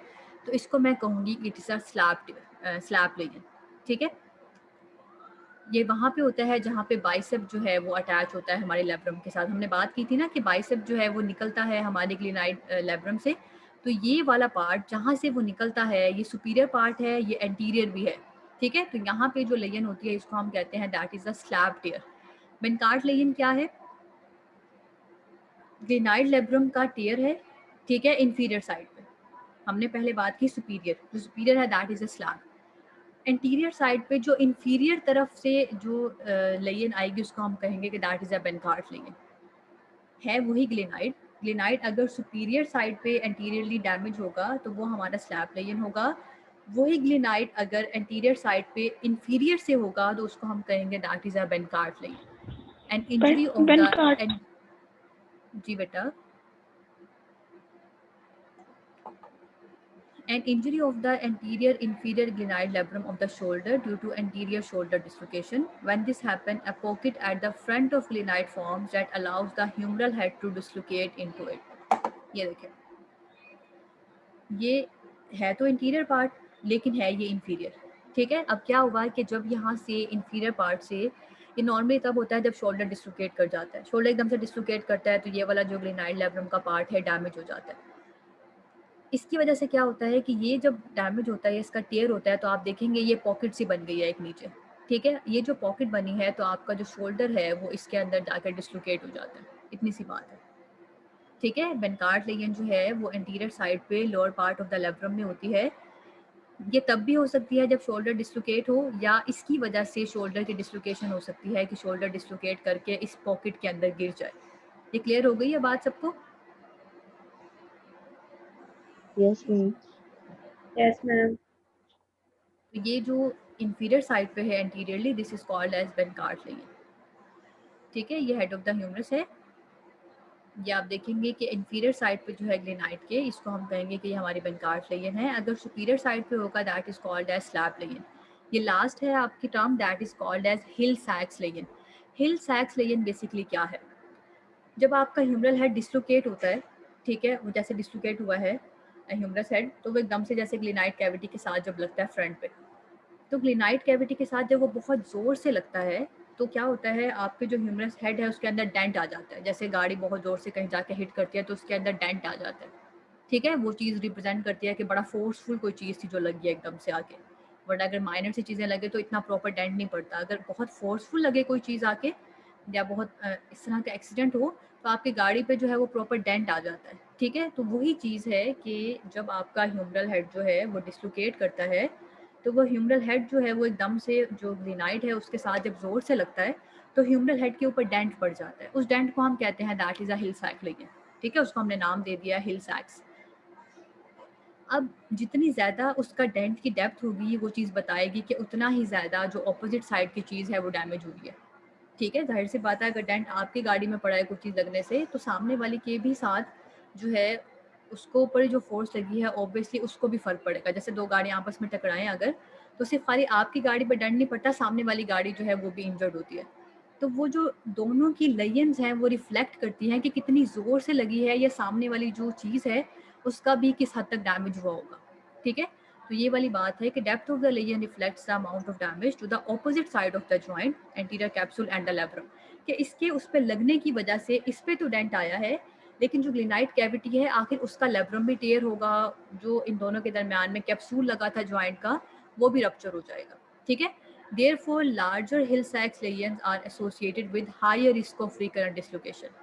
तो इसको मैं कहूँगी it is a SLAP tear, SLAP lesion, ठीक है। ये वहाँ पे होता है जहाँ पे बाइसेप जो है वो अटैच होता है हमारे लेब्रम के साथ। हमने बात की थी ना कि बाइसेप जो है वो निकलता है हमारे ग्लिनाइड लेब्रम से, तो ये वाला पार्ट जहाँ से वो निकलता है ये सुपीरियर पार्ट है, ये एंटीरियर भी है, ठीक है। तो यहाँ पे जो लेजन होती है इसको हम कहते हैं that is a SLAP tear. Bankart lesion क्या है? ग्लिनाइड लेब्रम का टेयर है, ठीक है, इंफीरियर साइड पे। हमने पहले बात की सुपीरियर, जो सुपीरियर है that is a slab. Anterior side पे जो इंफीरियर तरफ से जो लेयन आएगी उसको हम कहेंगे कि that is a Bankart Leyen. है वही ग्लिनाइड। ग्लिनाइड अगर सुपीरियर साइड पे एंटीरियरली डैमेज होगा तो वो हमारा स्लैब लेयन होगा। वही ग्लिनाइड अगर एंटीरियर साइड पे इंफीरियर से होगा तो उसको हम कहेंगे that is a Bankart lesion. And injury of Bankart. जी बेटा, an injury of the anterior inferior glenoid labrum of the shoulder due to anterior shoulder dislocation. When this happens, a pocket at the front of glenoid forms that allows the humeral head to dislocate into it. ये देखें, ये है तो interior part लेकिन है ये inferior, ठीक है। अब क्या हुआ कि जब यहाँ से इंफीरियर पार्ट से, ये नॉर्मली तब होता है जब शोल्डर डिस्लोकेट कर जाता है, शोल्डर एकदम से डिस्लोकेट करता है तो ये वाला जो ग्लिनाइड लेब्रम का पार्ट है डैमेज हो जाता है। इसकी वजह से क्या होता है कि ये जब डैमेज होता है, इसका टेयर होता है, तो आप देखेंगे ये पॉकेट सी बन गई है एक नीचे, ठीक है। ये जो पॉकेट बनी है तो आपका जो शोल्डर है वो इसके अंदर जाकर डिस्लोकेट हो जाता है, इतनी सी बात है, ठीक है। बेनकार्ड लेगियन जो है वो एंटीरियर साइड पे lower part of the labrum में होती है। ये तब भी हो सकती है जब शोल्डर डिस्लोकेट हो, या इसकी वजह से शोल्डर की डिस्लोकेशन हो सकती है कि शोल्डर डिस्लोकेट करके इस पॉकेट के अंदर गिर जाए। ये क्लियर हो गई है बात सबको? Yes ma'am. Yes ma'am. तो ये जो इंफीरियर साइड पे है anteriorly, this is called as Bankart lesion, ठीक है। ये हेड ऑफ द ह्यूमरस है। ये आप देखेंगे कि इंफीरियर साइड पे जो है ग्लेनाइड के, इसको हम कहेंगे कि ये हमारी बेनकार्ड लेगियन है। अगर सुपीरियर साइड पे होगा that is called as SLAP lesion. ये लास्ट है आपकी term, that is called as Hill सैक्स लेगियन। हिल सैक्स लेगियन बेसिकली क्या है? जब आपका ह्यूमरल हेड डिस्लोकेट होता है, ठीक है, वो जैसे डिस्लोकेट हुआ है ह्यूमरस हेड, तो वो एकदम से जैसे ग्लेनाइड कैविटी के साथ जब लगता है फ्रंट पे, तो ग्लेनाइड कैविटी के साथ जब वो बहुत ज़ोर से लगता है तो क्या होता है, आपके जो ह्यूमरस हेड है उसके अंदर डेंट आ जाता है। जैसे गाड़ी बहुत ज़ोर से कहीं जाके हिट करती है तो उसके अंदर डेंट आ जाता है, ठीक है। वो चीज़ रिप्रेजेंट करती है कि बड़ा फोर्सफुल कोई चीज़ थी जो लगी है एकदम से आके। बट अगर माइनर सी चीज़ें लगे तो इतना प्रॉपर डेंट नहीं पड़ता। अगर बहुत फोर्सफुल लगे कोई चीज़ आके, या बहुत इस तरह का एक्सीडेंट हो, तो आपकी गाड़ी पे जो है वो प्रॉपर डेंट आ जाता है, ठीक है। तो वही चीज़ है कि जब आपका ह्यूमरल हेड जो है वो डिस्लोकेट करता है, तो वो ह्यूमरल हेड जो है वो एकदम से जो ग्रेनाइट है उसके साथ जब जोर से लगता है तो ह्यूमरल हेड के ऊपर डेंट पड़ जाता है। उस डेंट को हम कहते हैं that is a Hill Sachs lesion, ठीक है। उसको हमने नाम दे दिया हिल सैक्स। अब जितनी ज़्यादा उसका डेंट की डेप्थ होगी वो चीज़ बताएगी कि उतना ही ज़्यादा जो ऑपोजिट साइड की चीज़ है वो डैमेज हुई है, ठीक है। जाहिर सी बात है अगर डेंट आपकी गाड़ी में पड़ा है कोई चीज़ लगने से, तो सामने वाली के भी साथ जो है उसको ऊपर जो फोर्स लगी है ऑब्वियसली उसको भी फर्क पड़ेगा। जैसे दो गाड़ियाँ आपस में टकराएं अगर, तो सिर्फ खाली आपकी गाड़ी पर डेंट नहीं पड़ता, सामने वाली गाड़ी जो है वो भी इंजर्ड होती है। तो वो जो दोनों की लेयंस हैं वो रिफ्लेक्ट करती हैं कि कितनी ज़ोर से लगी है या सामने वाली जो चीज़ है उसका भी किस हद तक डैमेज हुआ होगा, ठीक है। तो ये वाली बात है कि depth of the lesion reflects the amount of damage to the opposite side of the joint anterior capsule and the labrum, कि इसके उस पे लगने की वजह से इस पे तो डेंट आया है, लेकिन जो ग्लेनाइड कैविटी है आखिर उसका लेब्रम भी टेयर होगा, जो इन दोनों के दरमियान में कैप्सूल लगा था जॉइंट का वो भी रप्चर हो जाएगा, ठीक है। Therefore, larger hill sacks lesions are associated with higher risk of recurrent dislocation.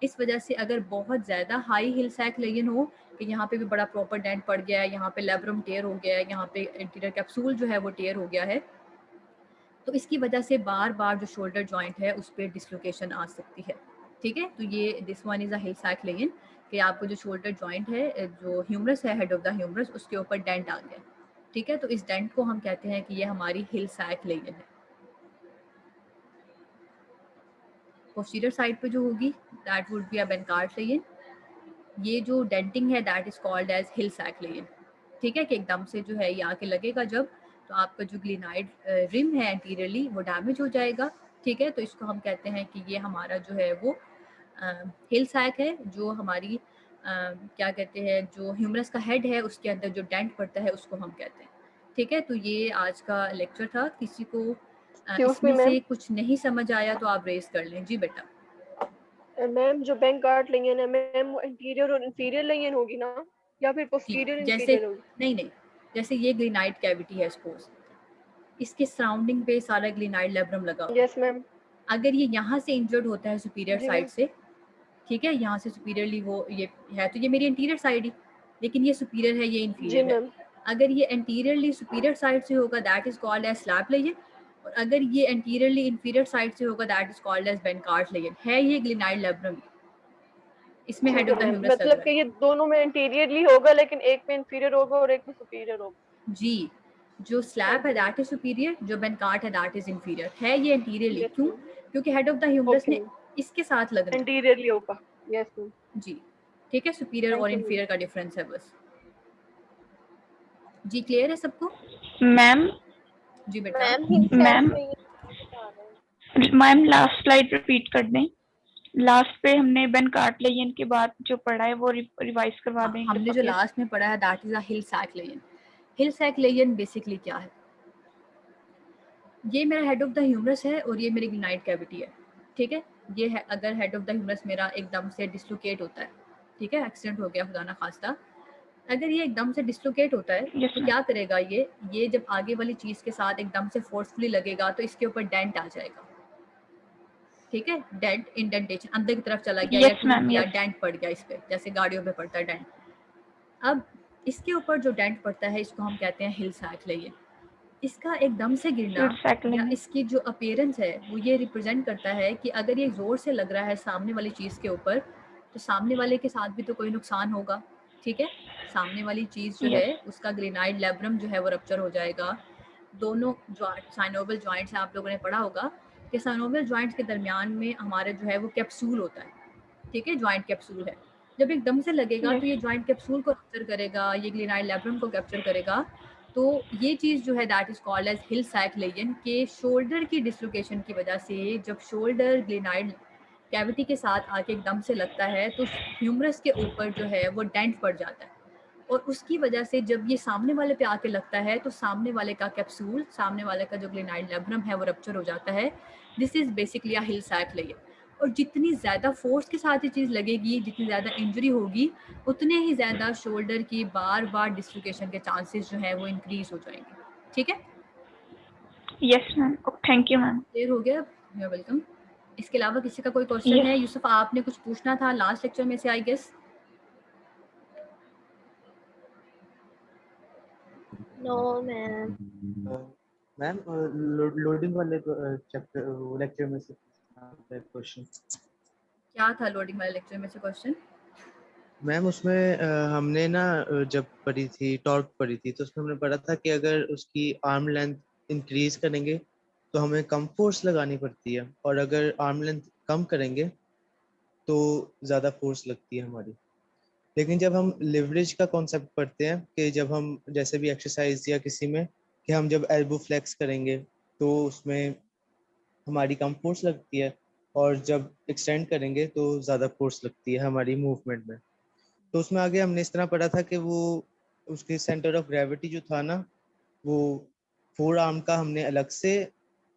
इस वजह से अगर बहुत ज़्यादा हाई हिल सैक लेगिन हो कि यहाँ पे भी बड़ा प्रॉपर डेंट पड़ गया है, यहाँ पे लेब्रम टेयर हो गया है, यहाँ पे एंटीरियर कैप्सूल जो है वो टेयर हो गया है, तो इसकी वजह से बार बार जो शोल्डर जॉइंट है उस पर डिस्लोकेशन आ सकती है, ठीक है। तो ये this one is a Hill Sachs lesion, कि आपको जो शोल्डर जॉइंट है, जो ह्यूमरस है, हेड ऑफ द ह्यूमरस, उसके ऊपर डेंट आ गया, ठीक है। तो इस डेंट को हम कहते हैं कि ये हमारी हिल सैक लेगिन है। पोस्टीरियर साइड पे जो होगी that would be a Bankart lesion. ये जो डेंटिंग है that is called as Hill Sachs lesion, ठीक है। कि एकदम से जो है ये आके लगेगा जब, तो आपका जो ग्लेनाइड रिम है एंटीरियरली वो डैमेज हो जाएगा, ठीक है। तो इसको हम कहते हैं कि ये हमारा जो है वो हिल सैक है। जो हमारी क्या कहते हैं, जो ह्यूमरस का हेड है उसके अंदर जो डेंट पड़ता है उसको हम कहते हैं, ठीक है। तो ये आज का लेक्चर था। किसी को एक्सक्यूज मी इसमें मैम, से कुछ नहीं समझ आया तो आप रेज कर लें। जी बेटा। मैम जो बैंक गार्ड लेंगे मैम वो इंटीरियर और इंफीरियर लेंगे होगी ना, या फिर जी, पोस्टीरियर जैसे इंफीरियर होगी? नहीं नहीं, जैसे ये ग्लेनाइड कैविटी है सपोज, इसके सराउंडिंग पे सारा ग्लेनाइड लेब्रम लगा हुआ है। Yes ma'am. अगर ये यहाँ से इंजर्ड होता है सुपीरियर जी साइड मैम। से, ठीक है, यहाँ से सुपीरियरली वो ये है, तो ये मेरी इंटीरियर साइड ही, लेकिन ये सुपीरियर है, ये जी इंफीरियर है। मैम। अगर ये एंटीरियरली सुपीरियर साइड से होगा that is called as SLAP lesion, और अगर ये एंटीरियरली इंफीरियर साइड से होगा that is called as Bankart lesion. है ये ग्लेनाइड लेब्रम, इसमें हेड ठीक ऑफ है द मैम, ह्यूमरस लग मतलब रहा कि है। ये दोनों में इंटीरियरली होगा लेकिन एक में इंफीरियर होगा और एक में सुपीरियर होगा। जी, जो स्लैब है okay ma'am. That is superior, जो बेनकार्ड है दैट इज इंफीरियर। है ये इंटीरियरली, यस क्यों? मैम। क्योंकि head of the humerus okay ने मैम, इसके साथ लगना है। इंटीरियरली होगा। Yes ma'am. जी, ठीक है, सुपीरियर और थैंक यू मैम। इंफीरियर का डिफरेंस है बस। जी क्लियर है सबको? मैम जी बेटा। मैम हिल सैक मैम लेगिन बता रहे हैं। मैम लास्ट स्लाइड रिपीट कर दें। लास्ट पे हमने बेनकार्ड लेगिन के बाद जो पढ़ा है वो रिवाइज करवा दें हमने कृपा जो के। लास्ट में पढ़ा है that is a Hill Sachs lesion. Hill Sachs lesion basically क्या है? ये मेरा हेड ऑफ द ह्यूमरस है और ये मेरी ग्लेनाइड कैविटी है, ठीक है। ये है, अगर हेड ऑफ द ह्यूमरस मेरा एकदम से डिस्लोकेट होता है, ठीक है, एक्सीडेंट हो गया खुदा ना खास्ता, अगर ये एकदम से डिस्लोकेट होता है Yes, तो ma'am. क्या करेगा ये जब आगे वाली चीज के साथ एकदम से फोर्सफुली लगेगा तो इसके ऊपर डेंट आ जाएगा, ठीक है, डेंट इंडेंटेशन अंदर की तरफ चला गया या Yes, टूट ma'am. गया, Yes. डेंट पड़ गया इस पे, जैसे गाड़ियों पे पड़ता है डेंट। अब इसके ऊपर जो डेंट पड़ता है इसको हम कहते हैं हिल सैक लेयर। इसका एकदम से गिरना Hill cycling. या इसकी जो अपीयरेंस है वो ये रिप्रेजेंट करता है कि अगर ये जोर से लग रहा है सामने वाली चीज के ऊपर तो सामने वाले के साथ भी तो कोई नुकसान होगा, ठीक है। सामने वाली चीज जो Yes. है उसका ग्रेनाइड लेब्रम जो है वो रप्चर हो जाएगा। दोनों साइनोवियल जॉइंट्स आप लोगों ने पढ़ा होगा कि साइनोवियल जॉइंट्स के दरमियान में हमारा जो है वो कैप्सूल होता है, ठीक है, जॉइंट कैप्सूल है। जब एकदम से लगेगा Yes. तो ये जॉइंट कैप्सूल को कैप्चर करेगा, ये ग्रेनाइड लेब्रम को कैप्चर करेगा। तो ये चीज़ जो है that is called as Hill Sachs lesion के शोल्डर की डिसलोकेशन की वजह से जब शोल्डर ग्रेनाइड कैविटी के साथ आके एकदम से लगता है तो ह्यूमरस के ऊपर जो है वो डेंट पड़ जाता है और उसकी वजह से जब ये सामने वाले पे आके लगता है तो सामने वाले का कैप्सूल, सामने वाले का जो ग्रेनाइड लेब्रम है वो रप्चर हो जाता है। This is basically a Hill Sachs लेयर। और जितनी ज़्यादा फोर्स के साथ ये चीज़ लगेगी, जितनी ज़्यादा इंजरी होगी, उतने ही ज़्यादा शोल्डर की बार बार डिस्लोकेशन के चांसेस जो है वो इंक्रीज हो जाएंगे, ठीक है। Yes, ma'am. Oh, thank you, ma'am. Clear हो गया? You are welcome. इसके अलावा किसी का कोई क्वेश्चन Yes. है? यूसुफ आपने कुछ पूछना था लास्ट लेक्चर में से I guess. No ma'am. Ma'am loading वाले चैप्टर लेक्चर में से क्वेश्चन क्या था लोडिंग वाले लेक्चर में से क्वेश्चन? मैम उसमें हमने ना जब पढ़ी थी टॉर्क पढ़ी थी तो उसमें हमने पढ़ा था कि अगर उसकी आर्म लेंथ इंक्रीज करेंगे तो हमें कम फोर्स लगानी पड़ती है और अगर आर्म लेंथ कम करेंगे तो ज़्यादा फोर्स लगती है हमारी। लेकिन जब हम लिवरेज का कॉन्सेप्ट पढ़ते हैं कि जब हम जैसे भी एक्सरसाइज या किसी में कि हम जब एल्बो फ्लेक्स करेंगे तो उसमें हमारी कम फोर्स लगती है और जब एक्सटेंड करेंगे तो ज़्यादा फोर्स लगती है हमारी मूवमेंट में। तो उसमें आगे हमने इस तरह पढ़ा था कि वो उसके सेंटर ऑफ ग्रेविटी जो था ना वो फोर आर्म का हमने अलग से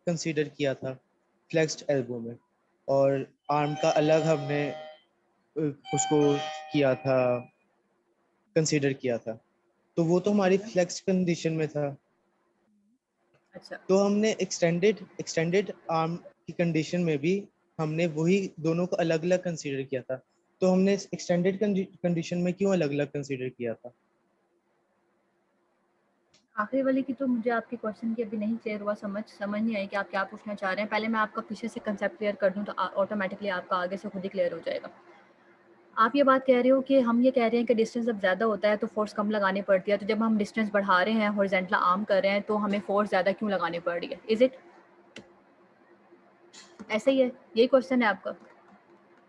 कंसीडर किया था फ्लेक्स्ड एल्बो में और आर्म का अलग हमने उसको किया था, कंसीडर किया था। तो वो तो हमारी फ्लेक्स कंडीशन में था। अच्छा, तो हमने एक्सटेंडेड आर्म की कंडीशन में भी हमने वही दोनों को अलग अलग कंसीडर किया था। तो हमने एक्सटेंडेड कंडीशन में क्यों अलग अलग कंसीडर किया था? आखिरी वाली की तो मुझे आपके क्वेश्चन की अभी नहीं क्लियर हुआ, समझ नहीं आई कि आप क्या पूछना चाह रहे हैं। पहले मैं आपका पीछे से कंसेप्ट क्लियर कर दूं तो ऑटोमेटिकली आपका आगे से खुद ही क्लियर हो जाएगा। आप ये बात कह रहे हो कि हम ये कह रहे हैं कि डिस्टेंस जब ज़्यादा होता है तो फोर्स कम लगानी पड़ती है, तो जब हम डिस्टेंस बढ़ा रहे हैं, हॉरिजॉन्टल आर्म कर रहे हैं, तो हमें फोर्स ज़्यादा क्यों लगानी पड़ रही है? इज इट ऐसा ही है? यही क्वेश्चन है आपका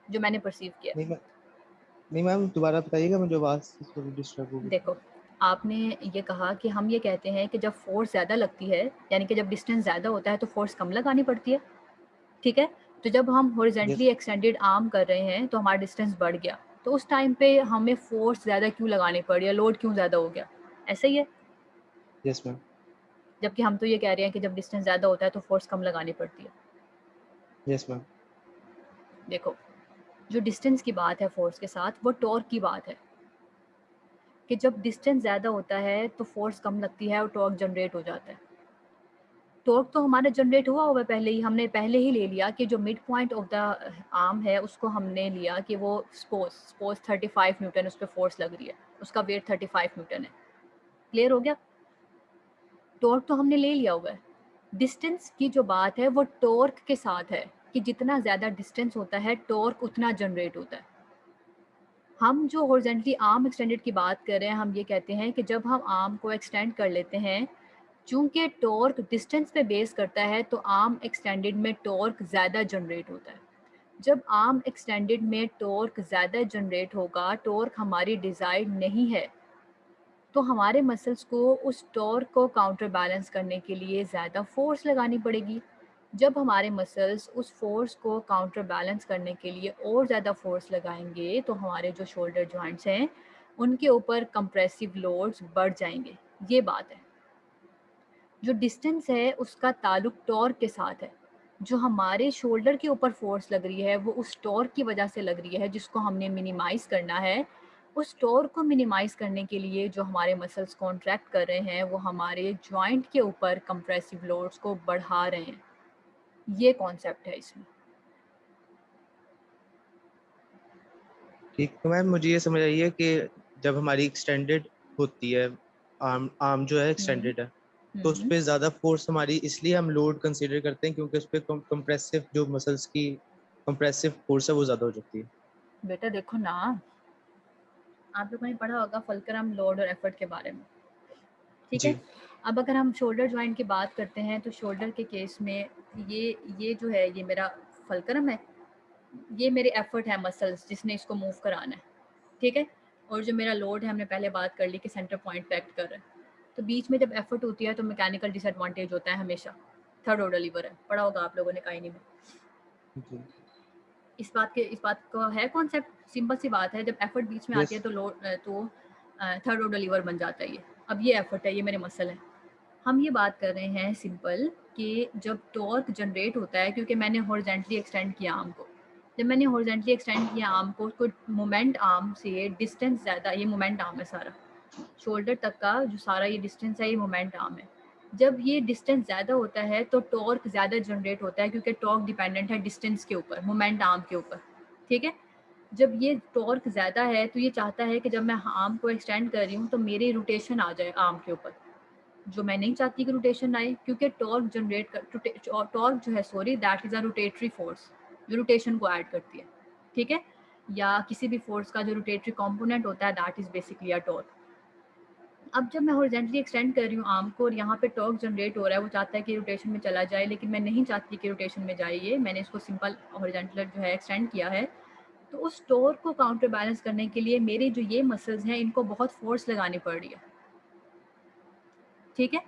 जो मैंने परसीव किया? नहीं मैम दोबारा बताइएगा, मुझे आवाज थोड़ी डिस्टर्ब हो गई। देखो, आपने ये कहा कि हम ये कहते हैं कि जब फोर्स ज़्यादा लगती है, यानी कि जब डिस्टेंस ज़्यादा होता है तो फोर्स कम लगानी पड़ती है, ठीक है। तो जब हम हॉरिजॉन्टली एक्सटेंडेड आर्म कर रहे हैं तो हमारा डिस्टेंस बढ़ गया, तो उस टाइम पे हमें फोर्स ज़्यादा क्यों लगानी पड़ी या लोड क्यों ज़्यादा हो गया? ऐसा ही है? Yes ma'am. जबकि हम तो ये कह रहे हैं कि जब डिस्टेंस ज़्यादा होता है तो फोर्स कम लगानी पड़ती है। Yes ma'am. देखो, जो डिस्टेंस की बात है फोर्स के साथ, वो टॉर्क की बात है कि जब डिस्टेंस ज़्यादा होता है तो फोर्स कम लगती है और टॉर्क जनरेट हो जाता है। टॉर्क तो हमारा जनरेट हुआ हुआ पहले ही, हमने पहले ही ले लिया कि जो mid point of the arm है उसको हमने लिया कि वो सपोज 35 न्यूटन उस पर फोर्स लग रही है, उसका वेट 35 न्यूटन है। क्लियर हो गया? टॉर्क तो हमने ले लिया हुआ है। डिस्टेंस की जो बात है वो टॉर्क के साथ है कि जितना ज़्यादा डिस्टेंस होता है टॉर्क उतना जनरेट होता है। हम जो हॉरिजॉन्टली आर्म एक्सटेंडेड की बात कर रहे हैं, हम ये कहते हैं कि जब हम आर्म को एक्सटेंड कर लेते हैं, चूंकि टॉर्क डिस्टेंस पे बेस करता है तो आर्म एक्सटेंडेड में टॉर्क ज़्यादा जनरेट होता है। जब आर्म एक्सटेंडेड में टॉर्क ज़्यादा जनरेट होगा, टॉर्क हमारी डिज़ायर्ड नहीं है, तो हमारे मसल्स को उस टॉर्क को काउंटर बैलेंस करने के लिए ज़्यादा फोर्स लगानी पड़ेगी। जब हमारे मसल्स उस फोर्स को काउंटर बैलेंस करने के लिए और ज़्यादा फोर्स लगाएंगे तो हमारे जो शोल्डर जॉइंट्स हैं उनके ऊपर कंप्रेसिव लोड्स बढ़ जाएंगे। ये बात है। जो डिस्टेंस है उसका ताल्लुक टॉर्क के साथ है। जो हमारे शोल्डर के ऊपर फोर्स लग रही है वो उस टॉर्क की वजह से लग रही है जिसको हमने मिनिमाइज करना है। उस टॉर्क को मिनिमाइज करने के लिए जो हमारे मसल्स कॉन्ट्रैक्ट कर रहे हैं वो हमारे जॉइंट के ऊपर कंप्रेसिव लोड्स को बढ़ा रहे हैं। ये कॉन्सेप्ट है इसमें। ठीक, तो मैम मुझे ये समझ आई है कि जब हमारी एक्सटेंडेड होती है, आर्म आर्म जो है एक्सटेंडेड है, तो उस पर ज़्यादा फोर्स हमारी, इसलिए हम लोड कंसीडर करते हैं क्योंकि उस पर कंप्रेसिव जो मसल्स की कंप्रेसिव फोर्स है वो ज़्यादा हो जाती है। बेटा देखो ना, आप लोगों ने पढ़ा होगा फल्क्रम, लोड और एफर्ट के बारे में, ठीक है। जी अब अगर हम शोल्डर जॉइंट की बात करते हैं तो शोल्डर के केस में ये जो है ये मेरा फल्क्रम है, ये मेरे एफर्ट है मसल्स जिसने इसको मूव कराना है, ठीक है। और जो मेरा लोड है हमने पहले बात कर ली कि सेंटर पॉइंट पे एक्ट कर रहा है। तो बीच में जब एफर्ट होती है तो मैकेनिकल डिसएडवांटेज होता है हमेशा। थर्ड ऑर्डर लीवर है, पढ़ा होगा आप लोगों ने कहीं नहीं में। जी इस बात का है कॉन्सेप्ट, सिंपल सी बात है, जब एफर्ट बीच में आती है यस तो लोड तो थर्ड ऑर्डर लीवर बन जाता है ये। अब ये एफर्ट है, ये मेरे मसल है। हम ये बात कर रहे हैं सिंपल कि जब टॉर्क जनरेट होता है, क्योंकि मैंने हॉरिजॉन्टली एक्सटेंड किया आर्म को, जब मैंने हॉरिजॉन्टली एक्सटेंड किया आर्म को मोमेंट आर्म से डिस्टेंस ज़्यादा, ये मोमेंट आर्म है सारा, शोल्डर तक का जो सारा ये डिस्टेंस है ये मोमेंट आर्म है। जब ये डिस्टेंस ज़्यादा होता है तो टॉर्क ज़्यादा जनरेट होता है, क्योंकि टॉर्क डिपेंडेंट है डिस्टेंस के ऊपर, मोमेंट आर्म के ऊपर, ठीक है। जब ये टॉर्क ज़्यादा है तो ये चाहता है कि जब मैं आर्म को एक्सटेंड कर रही हूँ तो मेरी रोटेशन आ जाए आर्म के ऊपर, जो मैं नहीं चाहती कि रोटेशन आए, क्योंकि टॉर्क जो है sorry that is a rotatory force जो रोटेशन को ऐड करती है, ठीक है। या किसी भी फोर्स का जो रोटेटरी कंपोनेंट होता है that is basically a torque. अब जब मैं हॉरिजॉन्टली एक्सटेंड कर रही हूँ आर्म को और यहाँ पे टॉर्क जनरेट हो रहा है, वो चाहता है कि रोटेशन में चला जाए, लेकिन मैं नहीं चाहती कि रोटेशन में जाए, ये मैंने इसको सिंपल हॉरिजॉन्टल जो है एक्सटेंड किया है। तो उस टॉर्क को काउंटर बैलेंस करने के लिए मेरे जो ये मसल्स हैं इनको बहुत फोर्स लगानी पड़ रही है, ठीक है।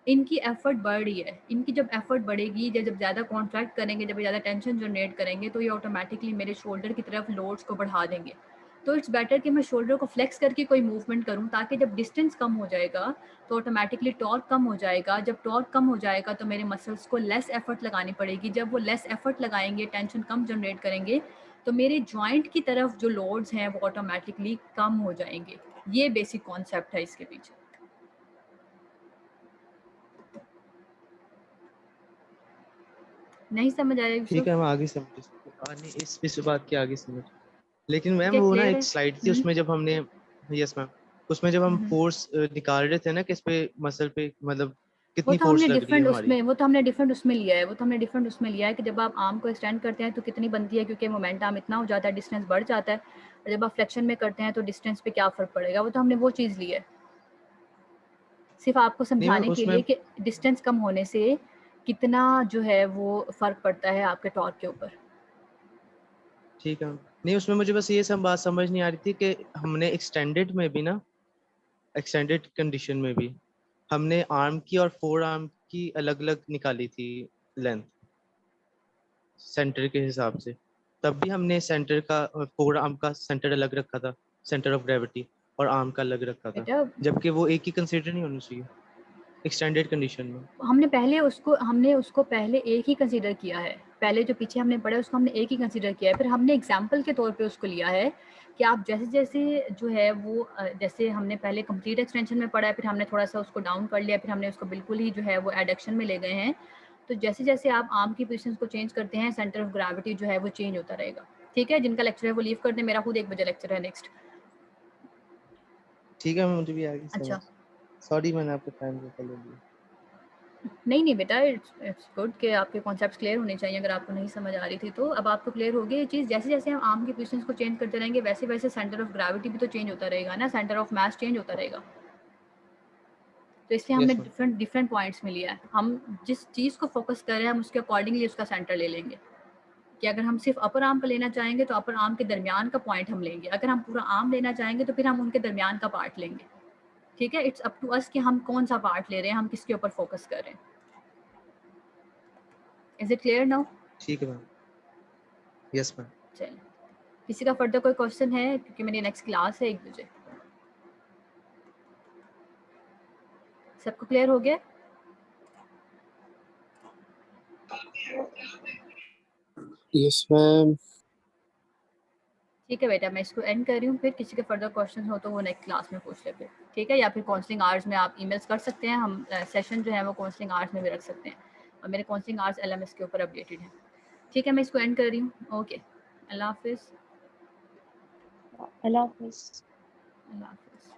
इनकी एफर्ट बढ़ रही है, इनकी जब एफर्ट बढ़ेगी, जब ज़्यादा कॉन्ट्रैक्ट करेंगे, जब ज़्यादा टेंशन जनरेट करेंगे तो ये ऑटोमेटिकली मेरे शोल्डर की तरफ लोड्स को बढ़ा देंगे। तो इट्स बेटर कि मैं शोल्डर को फ्लेक्स करके कोई मूवमेंट करूं, ताकि जब डिस्टेंस कम हो जाएगा तो ऑटोमेटिकली टॉर्क कम हो जाएगा। जब टॉर्क कम हो जाएगा तो मेरे मसल्स को लेस एफर्ट लगानी पड़ेगी। जब वो लेस एफर्ट लगाएंगे, टेंशन कम जनरेट करेंगे, तो मेरे जॉइंट की तरफ जो लोड्स हैं वो ऑटोमेटिकली कम हो जाएंगे। ये बेसिक कॉन्सेप्ट है इसके पीछे। नहीं समझ आया ठीक यूसुफ? है, मैं आगे समझ नहीं इस बात की आगे समझ। लेकिन ठीक मैम है, वो ना क्लियर एक है। स्लाइड थी उसमें जब हमने, यस मैम, उसमें जब हम हम्म। फोर्स निकाल रहे थे ना कि इस पे मसल पे मतलब वो कितनी तो हमने फोर्स लग रही है डिफरेंट हमारी। उसमें वो तो हमने डिफरेंट उसमें लिया है, वो तो हमने डिफरेंट उसमें लिया है कि जब आप आर्म को एक्सटेंड करते हैं तो कितनी बनती है, क्योंकि मोमेंटम इतना हो जाता है, डिस्टेंस बढ़ जाता है। और जब आप फ्लेक्शन में करते हैं तो डिस्टेंस पे क्या फ़र्क पड़ेगा, वो तो हमने वो चीज़ ली है सिर्फ आपको नहीं मैम समझाने के उसमें, लिए कि डिस्टेंस कम होने से कितना जो है वो फ़र्क पड़ता है आपके टॉर्क के ऊपर। ठीक है मैम, नहीं उसमें मुझे बस ये सब बात समझ नहीं आ रही थी कि हमने एक्सटेंडेड में भी ना, एक्सटेंडेड कंडीशन में भी हमने आर्म की और फोर आर्म की अलग अलग निकाली थी लेंथ सेंटर के हिसाब से। तब भी हमने सेंटर का, फोर आर्म का सेंटर अलग रखा था, सेंटर ऑफ ग्रेविटी, और आर्म का अलग रखा था, बेटा जबकि वो एक ही कंसीडर नहीं होना चाहिए एक्सटेंडेड कंडीशन में। हमने उसको पहले एक ही कंसीडर किया है, पहले जो पीछे हमने पढ़ा उसको हमने एक ही कंसीडर किया है, फिर हमने एग्जांपल के तौर पे उसको लिया है कि आप जैसे जैसे जो है वो जैसे हमने पहले कंप्लीट एक्सटेंशन में पढ़ा है, फिर हमने थोड़ा सा उसको डाउन कर लिया, फिर हमने उसको बिल्कुल ही जो है वो एडक्शन में ले गए हैं। तो जैसे जैसे आप आर्म की पोजिशन को चेंज करते हैं, सेंटर ऑफ ग्रेविटी जो है वो चेंज होता रहेगा, ठीक है। जिनका लेक्चर है वो लीव कर दें, मेरा खुद 1 बजे लेक्चर है नेक्स्ट। ठीक है, मुझे भी आगे समझ। अच्छा, सॉरी मैंने आपका टाइम ज़्यादा ले लिया। नहीं बेटा, इट्स गुड कि आपके कॉन्सेप्ट्स क्लियर होने चाहिए। अगर आपको नहीं समझ आ रही थी तो अब आपको क्लियर हो गई ये चीज़। जैसे जैसे हम आर्म की पोजीशंस को चेंज करते रहेंगे वैसे वैसे सेंटर ऑफ ग्रेविटी भी तो चेंज होता रहेगा ना, सेंटर ऑफ मास चेंज होता रहेगा। तो इसलिए हमने yes ma'am. Different different points में लिया है। हम जिस चीज़ को फोकस कर रहे हैं हम उसके अकॉर्डिंगली उसका सेंटर ले लेंगे। कि अगर हम सिर्फ अपर आर्म का लेना चाहेंगे तो अपर आर्म के दरमियान का पॉइंट हम लेंगे, अगर हम पूरा आर्म लेना चाहेंगे तो फिर हम उनके दरमियान का पार्ट लेंगे, ठीक है। इट्स अप टू अस कि हम कौन सा पार्ट ले रहे हैं, हम किसके ऊपर फोकस कर रहे हैं। Is it clear now? ठीक है मैम। Yes ma'am. चलिए, किसी का फर्दर कोई क्वेश्चन है, क्योंकि मेरी नेक्स्ट क्लास है 1 बजे। सबको क्लियर हो गया? Yes ma'am. ठीक है बेटा, मैं इसको एंड कर रही हूँ, फिर किसी के फर्दर क्वेश्चन हो तो वो नेक्स्ट क्लास में पूछ ले फिर, ठीक है? या फिर काउंसलिंग आवर्स में आप ईमेल्स कर सकते हैं, हम सेशन जो है वो काउंसलिंग आवर्स में भी रख सकते हैं, और मेरे काउंसलिंग आवर्स LMS के ऊपर अपडेटेड हैं। ठीक है, मैं इसको एंड कर रही हूँ। ओके, अल्लाह हाफिज़। अल्लाह हाफिज़। अल्लाह हाफिज़।